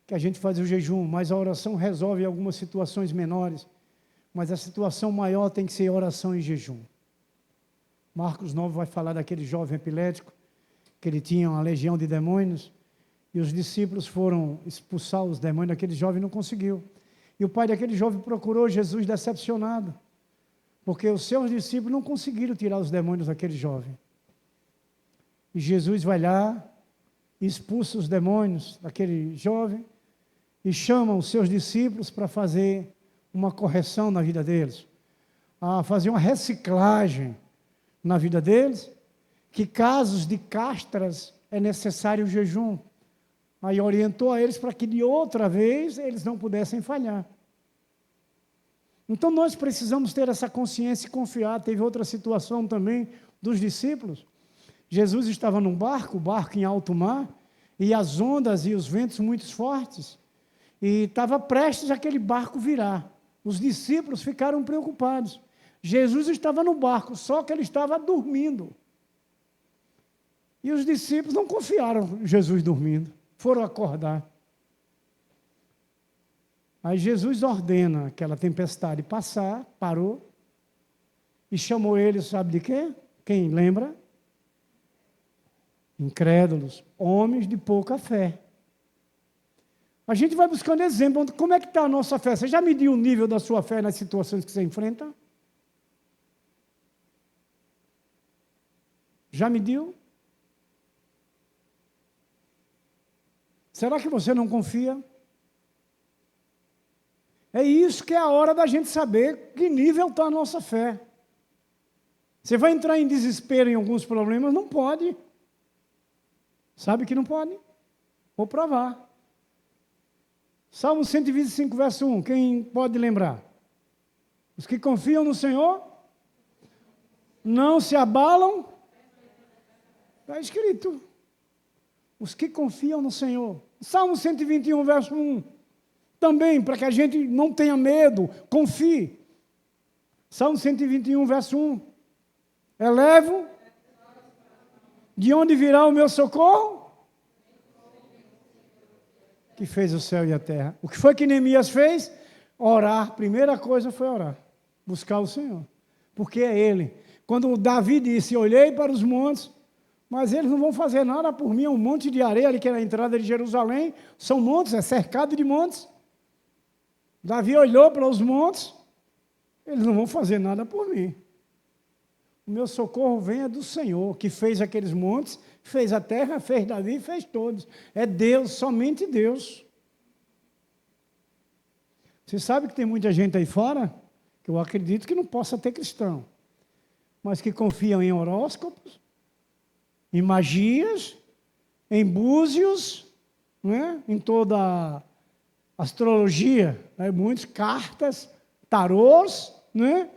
que a gente faz o jejum, mas a oração resolve algumas situações menores. Mas a situação maior tem que ser oração e jejum. Marcos 9 vai falar daquele jovem epilético, que ele tinha uma legião de demônios, e os discípulos foram expulsar os demônios daquele jovem e não conseguiu. E o pai daquele jovem procurou Jesus decepcionado, porque os seus discípulos não conseguiram tirar os demônios daquele jovem. E Jesus vai lá, expulsa os demônios daquele jovem, e chama os seus discípulos para fazer uma correção na vida deles, a fazer uma reciclagem na vida deles, que casos de castras é necessário o jejum. Aí orientou a eles para que de outra vez eles não pudessem falhar. Então nós precisamos ter essa consciência e confiar. Teve outra situação também dos discípulos. Jesus estava num barco, o barco em alto mar, e as ondas e os ventos muito fortes, e estava prestes aquele barco virar. Os discípulos ficaram preocupados. Jesus estava no barco, só que ele estava dormindo. E os discípulos não confiaram em Jesus dormindo, foram acordar. Aí Jesus ordena aquela tempestade passar, parou, e chamou eles, sabe de quê? Quem lembra? Incrédulos, homens de pouca fé. A gente vai buscando exemplo. Como é que está a nossa fé? Você já mediu o nível da sua fé nas situações que você enfrenta? Já mediu? Será que você não confia? É isso que é a hora da gente saber que nível está a nossa fé. Você vai entrar em desespero em alguns problemas? Não pode. Sabe que não pode? Vou provar. Salmo 125, verso 1, quem pode lembrar? Os que confiam no Senhor não se abalam. Está escrito. Os que confiam no Senhor. Salmo 121, verso 1. Também, para que a gente não tenha medo, confie. Salmo 121, verso 1. Elevo. De onde virá o meu socorro? Que fez o céu e a terra. O que foi que Neemias fez? Orar. Primeira coisa foi orar. Buscar o Senhor. Porque é Ele. Quando Davi disse, olhei para os montes, mas eles não vão fazer nada por mim, é um monte de areia ali que é na entrada de Jerusalém, são montes, é cercado de montes. Davi olhou para os montes, eles não vão fazer nada por mim. O meu socorro vem do Senhor, que fez aqueles montes, fez a terra, fez Davi, fez todos. É Deus, somente Deus. Você sabe que tem muita gente aí fora, que eu acredito que não possa ter cristão, mas que confiam em horóscopos, em magias, em búzios, né? Em toda a astrologia, né? Muitas cartas, tarôs, né?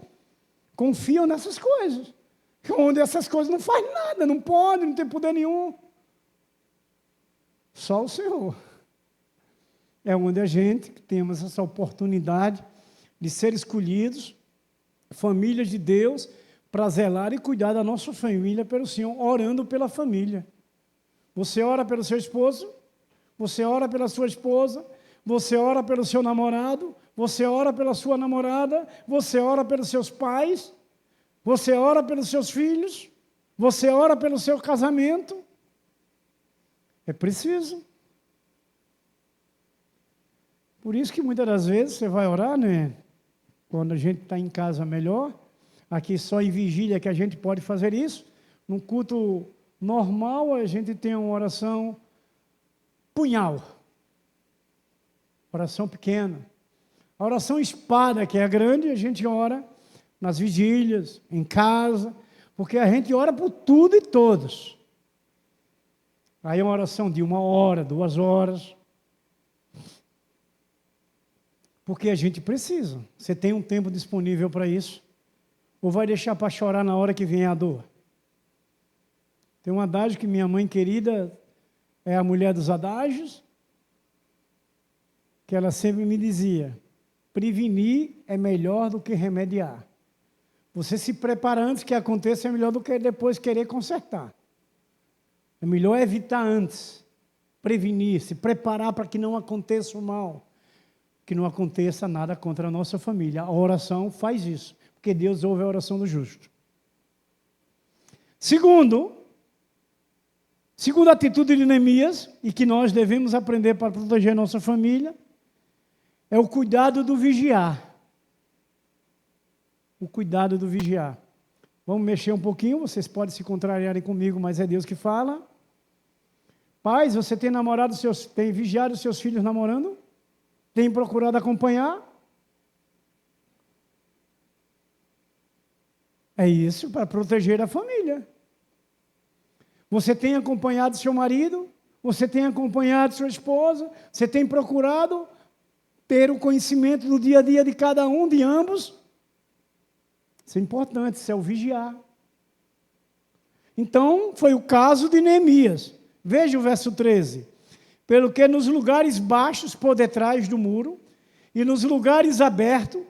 Confiam nessas coisas, onde essas coisas não fazem nada, não pode, não tem poder nenhum. Só o Senhor. É onde a gente temos essa oportunidade de ser escolhidos, famílias de Deus, para zelar e cuidar da nossa família pelo Senhor, orando pela família. Você ora pelo seu esposo, você ora pela sua esposa, você ora pelo seu namorado, você ora pela sua namorada, você ora pelos seus pais, você ora pelos seus filhos, você ora pelo seu casamento. É preciso. Por isso que muitas das vezes você vai orar, né? Quando a gente está em casa melhor, aqui só em vigília que a gente pode fazer isso. Num culto normal, a gente tem uma oração punhal. Oração pequena. A oração espada, que é a grande, a gente ora nas vigílias, em casa, porque a gente ora por tudo e todos. Aí é uma oração de 1 hora, 2 horas. Porque a gente precisa. Você tem um tempo disponível para isso? Ou vai deixar para chorar na hora que vier a dor? Tem um adágio que minha mãe querida é a mulher dos adágios, que ela sempre me dizia, prevenir é melhor do que remediar. Você se prepara antes que aconteça é melhor do que depois querer consertar. É melhor evitar antes. prevenir, se preparar para que não aconteça o mal, que não aconteça nada contra a nossa família. A oração faz isso, porque Deus ouve a oração do justo. Segunda atitude de Neemias, e que nós devemos aprender para proteger nossa família, é o cuidado do vigiar. O cuidado do vigiar. Vamos mexer um pouquinho, vocês podem se contrariarem comigo, mas é Deus que fala. Pais, você tem tem vigiado os seus filhos namorando? Tem procurado acompanhar? É isso, para proteger a família. Você tem acompanhado seu marido? Você tem acompanhado sua esposa? Você tem procurado ter o conhecimento do dia a dia de cada um, de ambos? Isso é importante, isso é o vigiar. Então, foi o caso de Neemias. Veja o verso 13. Pelo que nos lugares baixos por detrás do muro e nos lugares abertos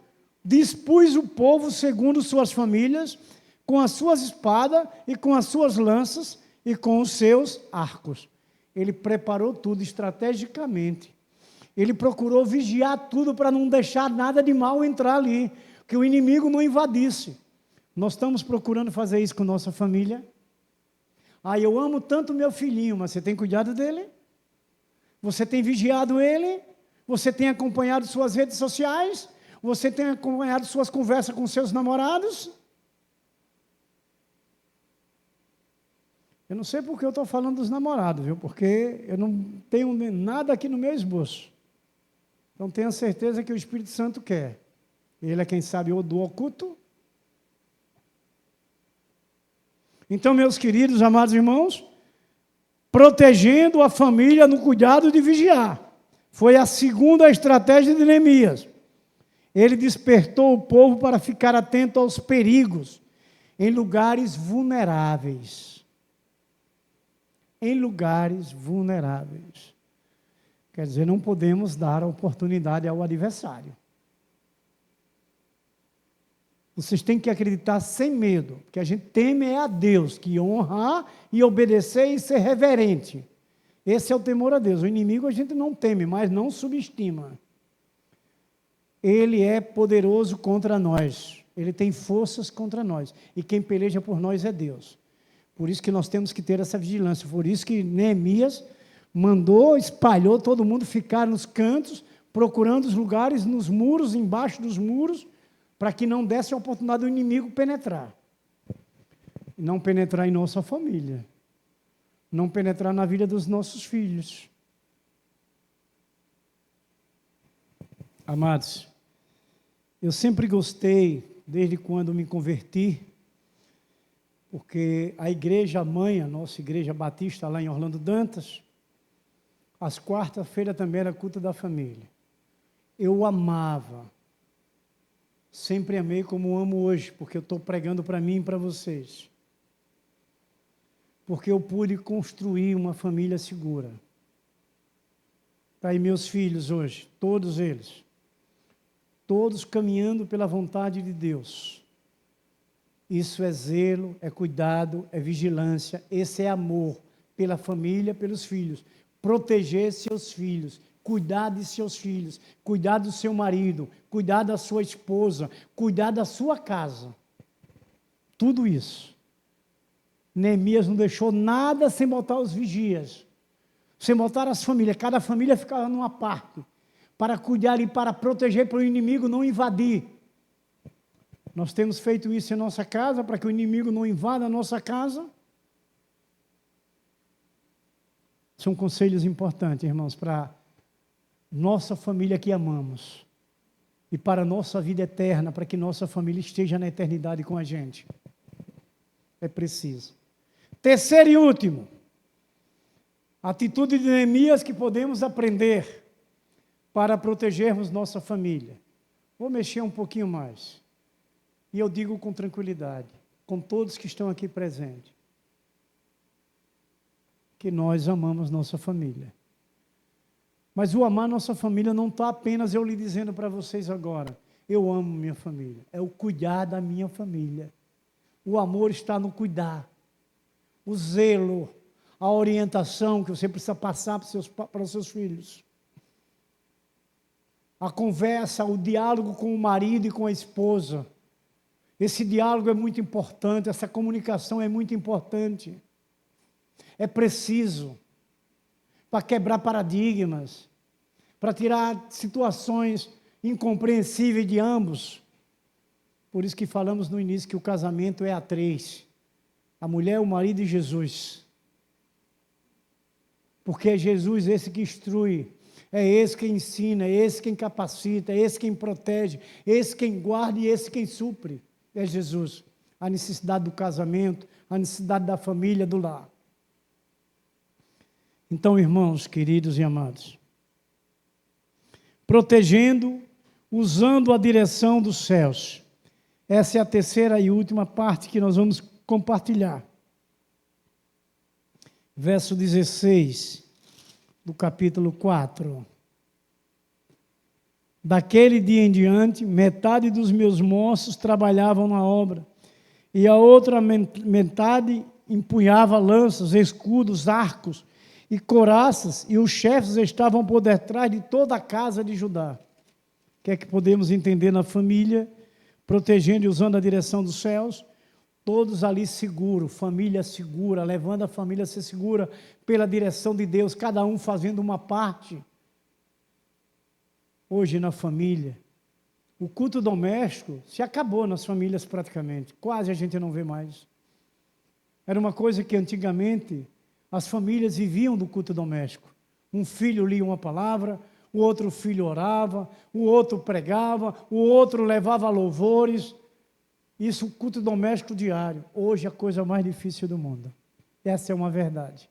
dispus o povo segundo suas famílias, com as suas espadas e com as suas lanças e com os seus arcos. Ele preparou tudo estrategicamente. Ele procurou vigiar tudo para não deixar nada de mal entrar ali, que o inimigo não invadisse. Nós estamos procurando fazer isso com nossa família. Eu amo tanto meu filhinho, mas você tem cuidado dele? Você tem vigiado ele? Você tem acompanhado suas redes sociais? Você tem acompanhado suas conversas com seus namorados? Eu não sei porque eu estou falando dos namorados, viu? Porque eu não tenho nada aqui no meu esboço. Então tenha certeza que o Espírito Santo quer. Ele é quem sabe o do oculto. Então, meus queridos, amados irmãos, protegendo a família no cuidado de vigiar. Foi a segunda estratégia de Neemias. Ele despertou o povo para ficar atento aos perigos em lugares vulneráveis. Em lugares vulneráveis. Quer dizer, não podemos dar a oportunidade ao adversário. Vocês têm que acreditar sem medo, porque a gente teme é a Deus, que honrar e obedecer e ser reverente. Esse é o temor a Deus. O inimigo a gente não teme, mas não subestima. Ele é poderoso contra nós. Ele tem forças contra nós. E quem peleja por nós é Deus. Por isso que nós temos que ter essa vigilância. Por isso que Neemias mandou, espalhou todo mundo ficar nos cantos, procurando os lugares, nos muros, embaixo dos muros, para que não desse a oportunidade do inimigo penetrar. Não penetrar em nossa família. Não penetrar na vida dos nossos filhos. Amados, eu sempre gostei, desde quando me converti, porque a igreja mãe, a nossa igreja batista lá em Orlando Dantas, às quarta-feiras também era culto da família. Eu amava, sempre amei como amo hoje, porque eu estou pregando para mim e para vocês. Porque eu pude construir uma família segura. Está aí meus filhos hoje, todos eles. Todos caminhando pela vontade de Deus. Isso é zelo, é cuidado, é vigilância, esse é amor pela família, pelos filhos. Proteger seus filhos, cuidar de seus filhos, cuidar do seu marido, cuidar da sua esposa, cuidar da sua casa. Tudo isso. Neemias não deixou nada sem botar os vigias, sem botar as famílias. Cada família ficava numa parte, para cuidar e para proteger, para o inimigo não invadir. Nós temos feito isso em nossa casa, para que o inimigo não invada a nossa casa. São conselhos importantes, irmãos, para nossa família que amamos. E para a nossa vida eterna, para que nossa família esteja na eternidade com a gente. É preciso. Terceiro e último. Atitude de Neemias que podemos aprender para protegermos nossa família. Vou mexer um pouquinho mais. E eu digo com tranquilidade, com todos que estão aqui presentes, que nós amamos nossa família. Mas o amar nossa família não está apenas eu lhe dizendo para vocês agora, eu amo minha família, é o cuidar da minha família. O amor está no cuidar, o zelo, a orientação que você precisa passar para os seus filhos. A conversa, o diálogo com o marido e com a esposa. Esse diálogo é muito importante, essa comunicação é muito importante. É preciso para quebrar paradigmas, para tirar situações incompreensíveis de ambos. Por isso que falamos no início que o casamento é a três. A mulher, o marido e Jesus. Porque é Jesus esse que instrui, é esse que ensina, é esse quem capacita, é esse quem protege, é esse quem guarda e esse quem supre. É Jesus. A necessidade do casamento, a necessidade da família, do lar. Então, irmãos, queridos e amados, protegendo, usando a direção dos céus. Essa é a terceira e última parte que nós vamos compartilhar. Verso 16 do capítulo 4. Daquele dia em diante, metade dos meus moços trabalhavam na obra, e a outra metade empunhava lanças, escudos, arcos e couraças, e os chefes estavam por detrás de toda a casa de Judá. O que é que podemos entender na família, protegendo e usando a direção dos céus? Todos ali seguros, família segura, levando a família a ser segura pela direção de Deus, cada um fazendo uma parte. Hoje na família, o culto doméstico se acabou nas famílias praticamente, quase a gente não vê mais. Era uma coisa que antigamente as famílias viviam do culto doméstico. Um filho lia uma palavra, o outro filho orava, o outro pregava, o outro levava louvores. Isso, o culto doméstico diário. Hoje é a coisa mais difícil do mundo. Essa é uma verdade.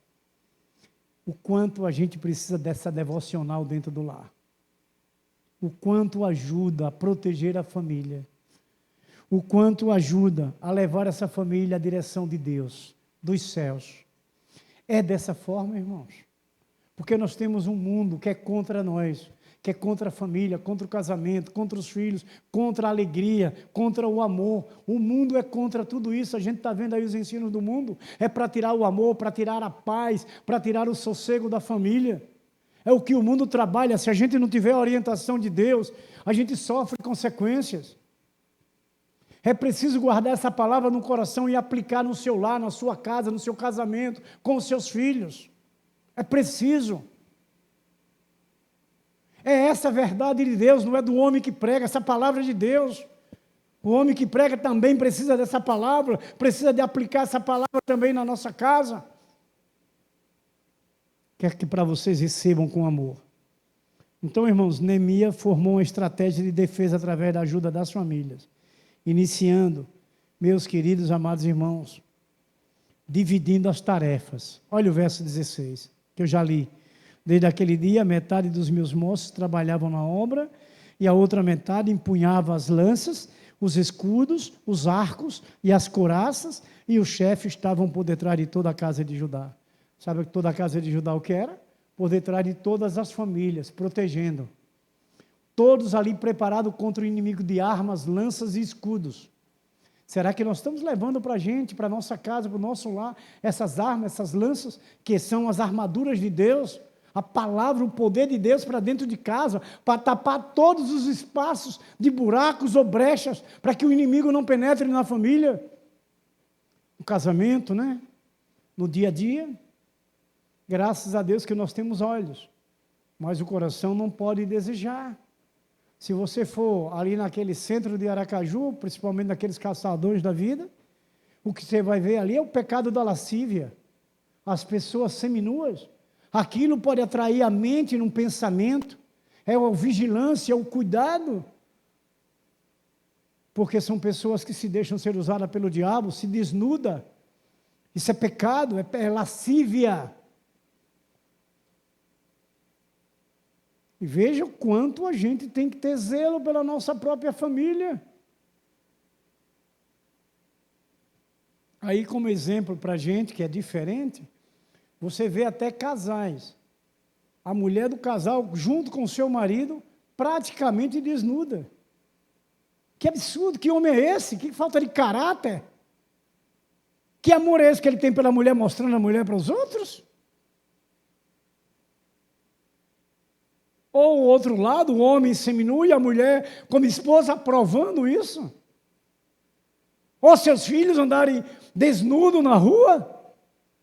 O quanto a gente precisa dessa devocional dentro do lar. O quanto ajuda a proteger a família. O quanto ajuda a levar essa família à direção de Deus, dos céus. É dessa forma, irmãos. Porque nós temos um mundo que é contra nós, que é contra a família, contra o casamento, contra os filhos, contra a alegria, contra o amor. O mundo é contra tudo isso. A gente está vendo aí os ensinos do mundo. É para tirar o amor, para tirar a paz, para tirar o sossego da família. É o que o mundo trabalha. Se a gente não tiver a orientação de Deus, a gente sofre consequências. É preciso guardar essa palavra no coração e aplicar no seu lar, na sua casa, no seu casamento, com os seus filhos. É preciso. É essa a verdade de Deus, não é do homem que prega, essa palavra é de Deus. O homem que prega também precisa dessa palavra, precisa de aplicar essa palavra também na nossa casa. Quer que para vocês recebam com amor. Então, irmãos, Neemias formou uma estratégia de defesa através da ajuda das famílias. Iniciando, meus queridos, amados irmãos, dividindo as tarefas. Olha o verso 16, que eu já li. Desde aquele dia, metade dos meus moços trabalhavam na obra, e a outra metade empunhava as lanças, os escudos, os arcos e as couraças, e os chefes estavam por detrás de toda a casa de Judá. Sabe toda a casa de Judá o que era? Por detrás de todas as famílias, protegendo. Todos ali preparados contra o inimigo de armas, lanças e escudos. Será que nós estamos levando para a gente, para a nossa casa, para o nosso lar, essas armas, essas lanças, que são as armaduras de Deus, a palavra, o poder de Deus para dentro de casa, para tapar todos os espaços de buracos ou brechas, para que o inimigo não penetre na família? No casamento, né? No dia a dia. Graças a Deus que nós temos olhos, mas o coração não pode desejar. Se você for ali naquele centro de Aracaju, principalmente naqueles caçadores da vida, o que você vai ver ali é o pecado da lascívia, as pessoas seminuas. Aquilo pode atrair a mente num pensamento, é a vigilância, é o cuidado, porque são pessoas que se deixam ser usadas pelo diabo, se desnuda. Isso é pecado, é lascívia. E veja o quanto a gente tem que ter zelo pela nossa própria família. Aí, como exemplo para a gente, que é diferente, você vê até casais. A mulher do casal, junto com o seu marido, praticamente desnuda. Que absurdo, que homem é esse? Que falta de caráter. Que amor é esse que ele tem pela mulher, mostrando a mulher para os outros? Ou o outro lado, o homem seminua e a mulher como esposa aprovando isso? Ou seus filhos andarem desnudos na rua?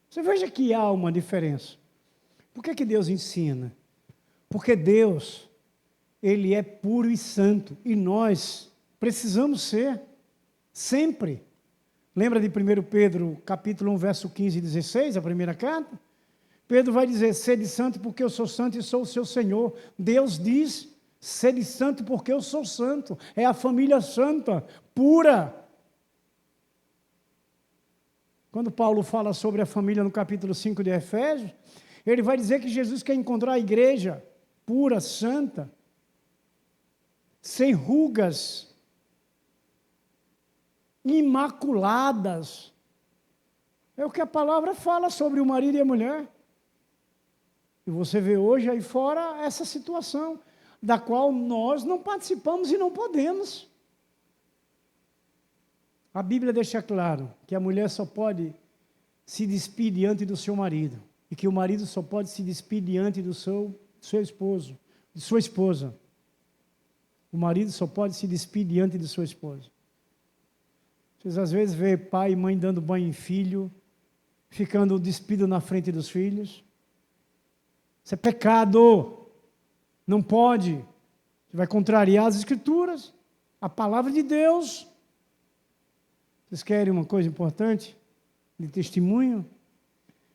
Você veja que há uma diferença. Por que Deus ensina? Porque Deus, Ele é puro e santo, e nós precisamos ser, sempre. Lembra de 1 Pedro, capítulo 1, verso 15 e 16, a primeira carta? Pedro vai dizer, sede santo porque eu sou santo e sou o seu Senhor. Deus diz, sede santo porque eu sou santo. É a família santa, pura. Quando Paulo fala sobre a família no capítulo 5 de Efésios, ele vai dizer que Jesus quer encontrar a igreja pura, santa, sem rugas, imaculadas. É o que a palavra fala sobre o marido e a mulher. E você vê hoje aí fora essa situação, da qual nós não participamos e não podemos. A Bíblia deixa claro que a mulher só pode se despir diante do seu marido, e que o marido só pode se despir diante do seu esposo, de sua esposa. O marido só pode se despir diante de sua esposa. Vocês às vezes vê pai e mãe dando banho em filho, ficando despido na frente dos filhos. Isso é pecado. Não pode. Você vai contrariar as Escrituras, a palavra de Deus. Vocês querem uma coisa importante? De testemunho?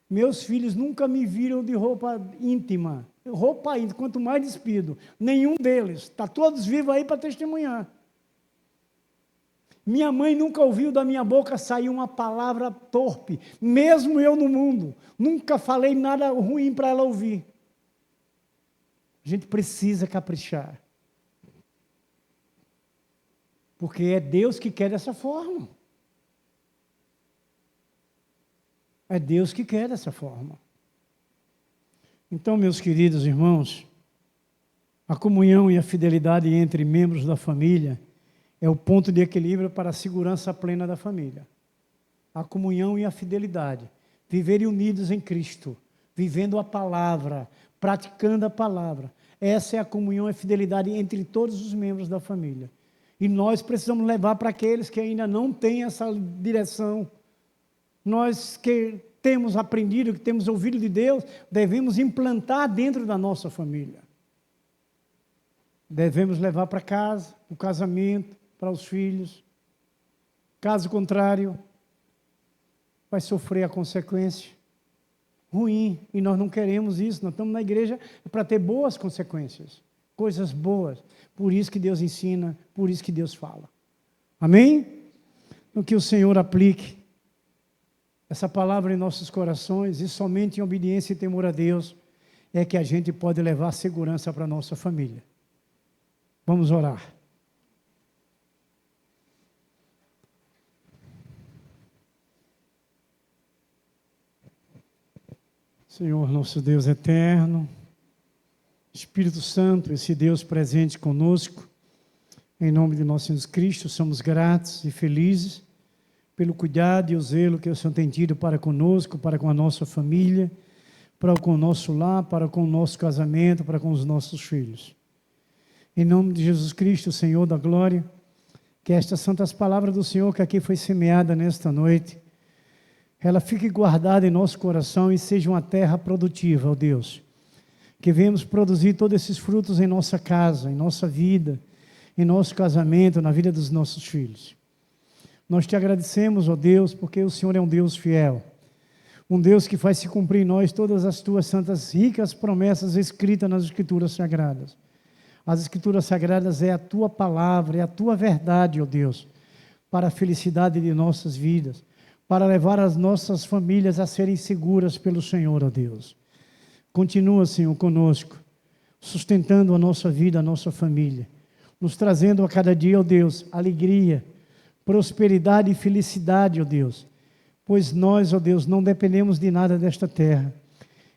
Meus filhos nunca me viram de roupa íntima. Roupa íntima, quanto mais despido. Nenhum deles. Está todos vivos aí para testemunhar. Minha mãe nunca ouviu da minha boca sair uma palavra torpe. Mesmo eu no mundo. Nunca falei nada ruim para ela ouvir. A gente precisa caprichar. Porque é Deus que quer dessa forma. É Deus que quer dessa forma. Então, meus queridos irmãos, a comunhão e a fidelidade entre membros da família é o ponto de equilíbrio para a segurança plena da família. A comunhão e a fidelidade. Viverem unidos em Cristo, vivendo a palavra, praticando a palavra. Essa é a comunhão e a fidelidade entre todos os membros da família. E nós precisamos levar para aqueles que ainda não têm essa direção. Nós que temos aprendido, que temos ouvido de Deus, devemos implantar dentro da nossa família. Devemos levar para casa, para o casamento, para os filhos. Caso contrário, vai sofrer a consequência ruim. E nós não queremos isso. Nós estamos na igreja para ter boas consequências, coisas boas. Por isso que Deus ensina, por isso que Deus fala. Amém? No que o Senhor aplique essa palavra em nossos corações, e somente em obediência e temor a Deus é que a gente pode levar segurança para a nossa família. Vamos orar. Senhor, nosso Deus eterno, Espírito Santo, esse Deus presente conosco, em nome de nosso Jesus Cristo, somos gratos e felizes pelo cuidado e o zelo que o Senhor tem tido para conosco, para com a nossa família, para com o nosso lar, para com o nosso casamento, para com os nossos filhos. Em nome de Jesus Cristo, Senhor da glória, que estas santas palavras do Senhor que aqui foi semeada nesta noite, ela fique guardada em nosso coração e seja uma terra produtiva, ó Deus. Que venhamos produzir todos esses frutos em nossa casa, em nossa vida, em nosso casamento, na vida dos nossos filhos. Nós te agradecemos, ó Deus, porque o Senhor é um Deus fiel. Um Deus que faz se cumprir em nós todas as tuas santas, ricas promessas escritas nas Escrituras Sagradas. As Escrituras Sagradas é a tua palavra, é a tua verdade, ó Deus, para a felicidade de nossas vidas, para levar as nossas famílias a serem seguras pelo Senhor, ó Deus. Continua, Senhor, conosco, sustentando a nossa vida, a nossa família, nos trazendo a cada dia, ó Deus, alegria, prosperidade e felicidade, ó Deus, pois nós, ó Deus, não dependemos de nada desta terra.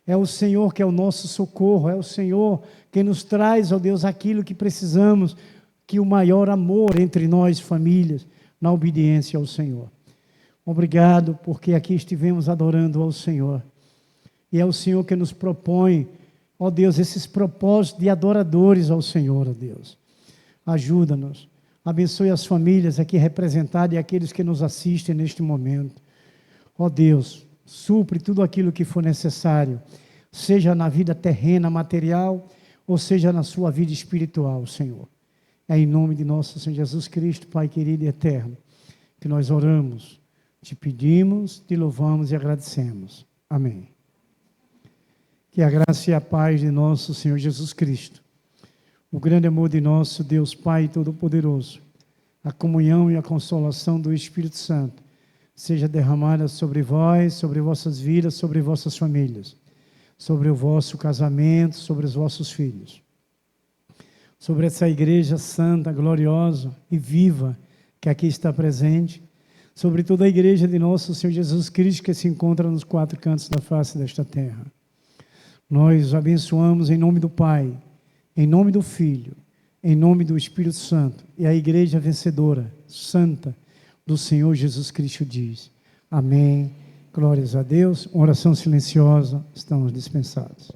É o Senhor que é o nosso socorro, é o Senhor que nos traz, ó Deus, aquilo que precisamos, que o maior amor entre nós, famílias, na obediência ao Senhor. Obrigado porque aqui estivemos adorando ao Senhor. E é o Senhor que nos propõe, ó Deus, esses propósitos de adoradores ao Senhor, ó Deus. Ajuda-nos. Abençoe as famílias aqui representadas e aqueles que nos assistem neste momento. Ó Deus, supre tudo aquilo que for necessário, seja na vida terrena, material, ou seja na sua vida espiritual, Senhor. É em nome de nosso Senhor Jesus Cristo, Pai querido e eterno, que nós oramos, te pedimos, te louvamos e agradecemos. Amém. Que a graça e a paz de nosso Senhor Jesus Cristo, o grande amor de nosso Deus Pai Todo-Poderoso, a comunhão e a consolação do Espírito Santo, seja derramada sobre vós, sobre vossas vidas, sobre vossas famílias, sobre o vosso casamento, sobre os vossos filhos, sobre essa igreja santa, gloriosa e viva que aqui está presente, sobre toda a igreja de nosso Senhor Jesus Cristo que se encontra nos quatro cantos da face desta terra. Nós abençoamos em nome do Pai, em nome do Filho, em nome do Espírito Santo, e a igreja vencedora, santa, do Senhor Jesus Cristo diz. Amém. Glórias a Deus. Oração silenciosa. Estamos dispensados.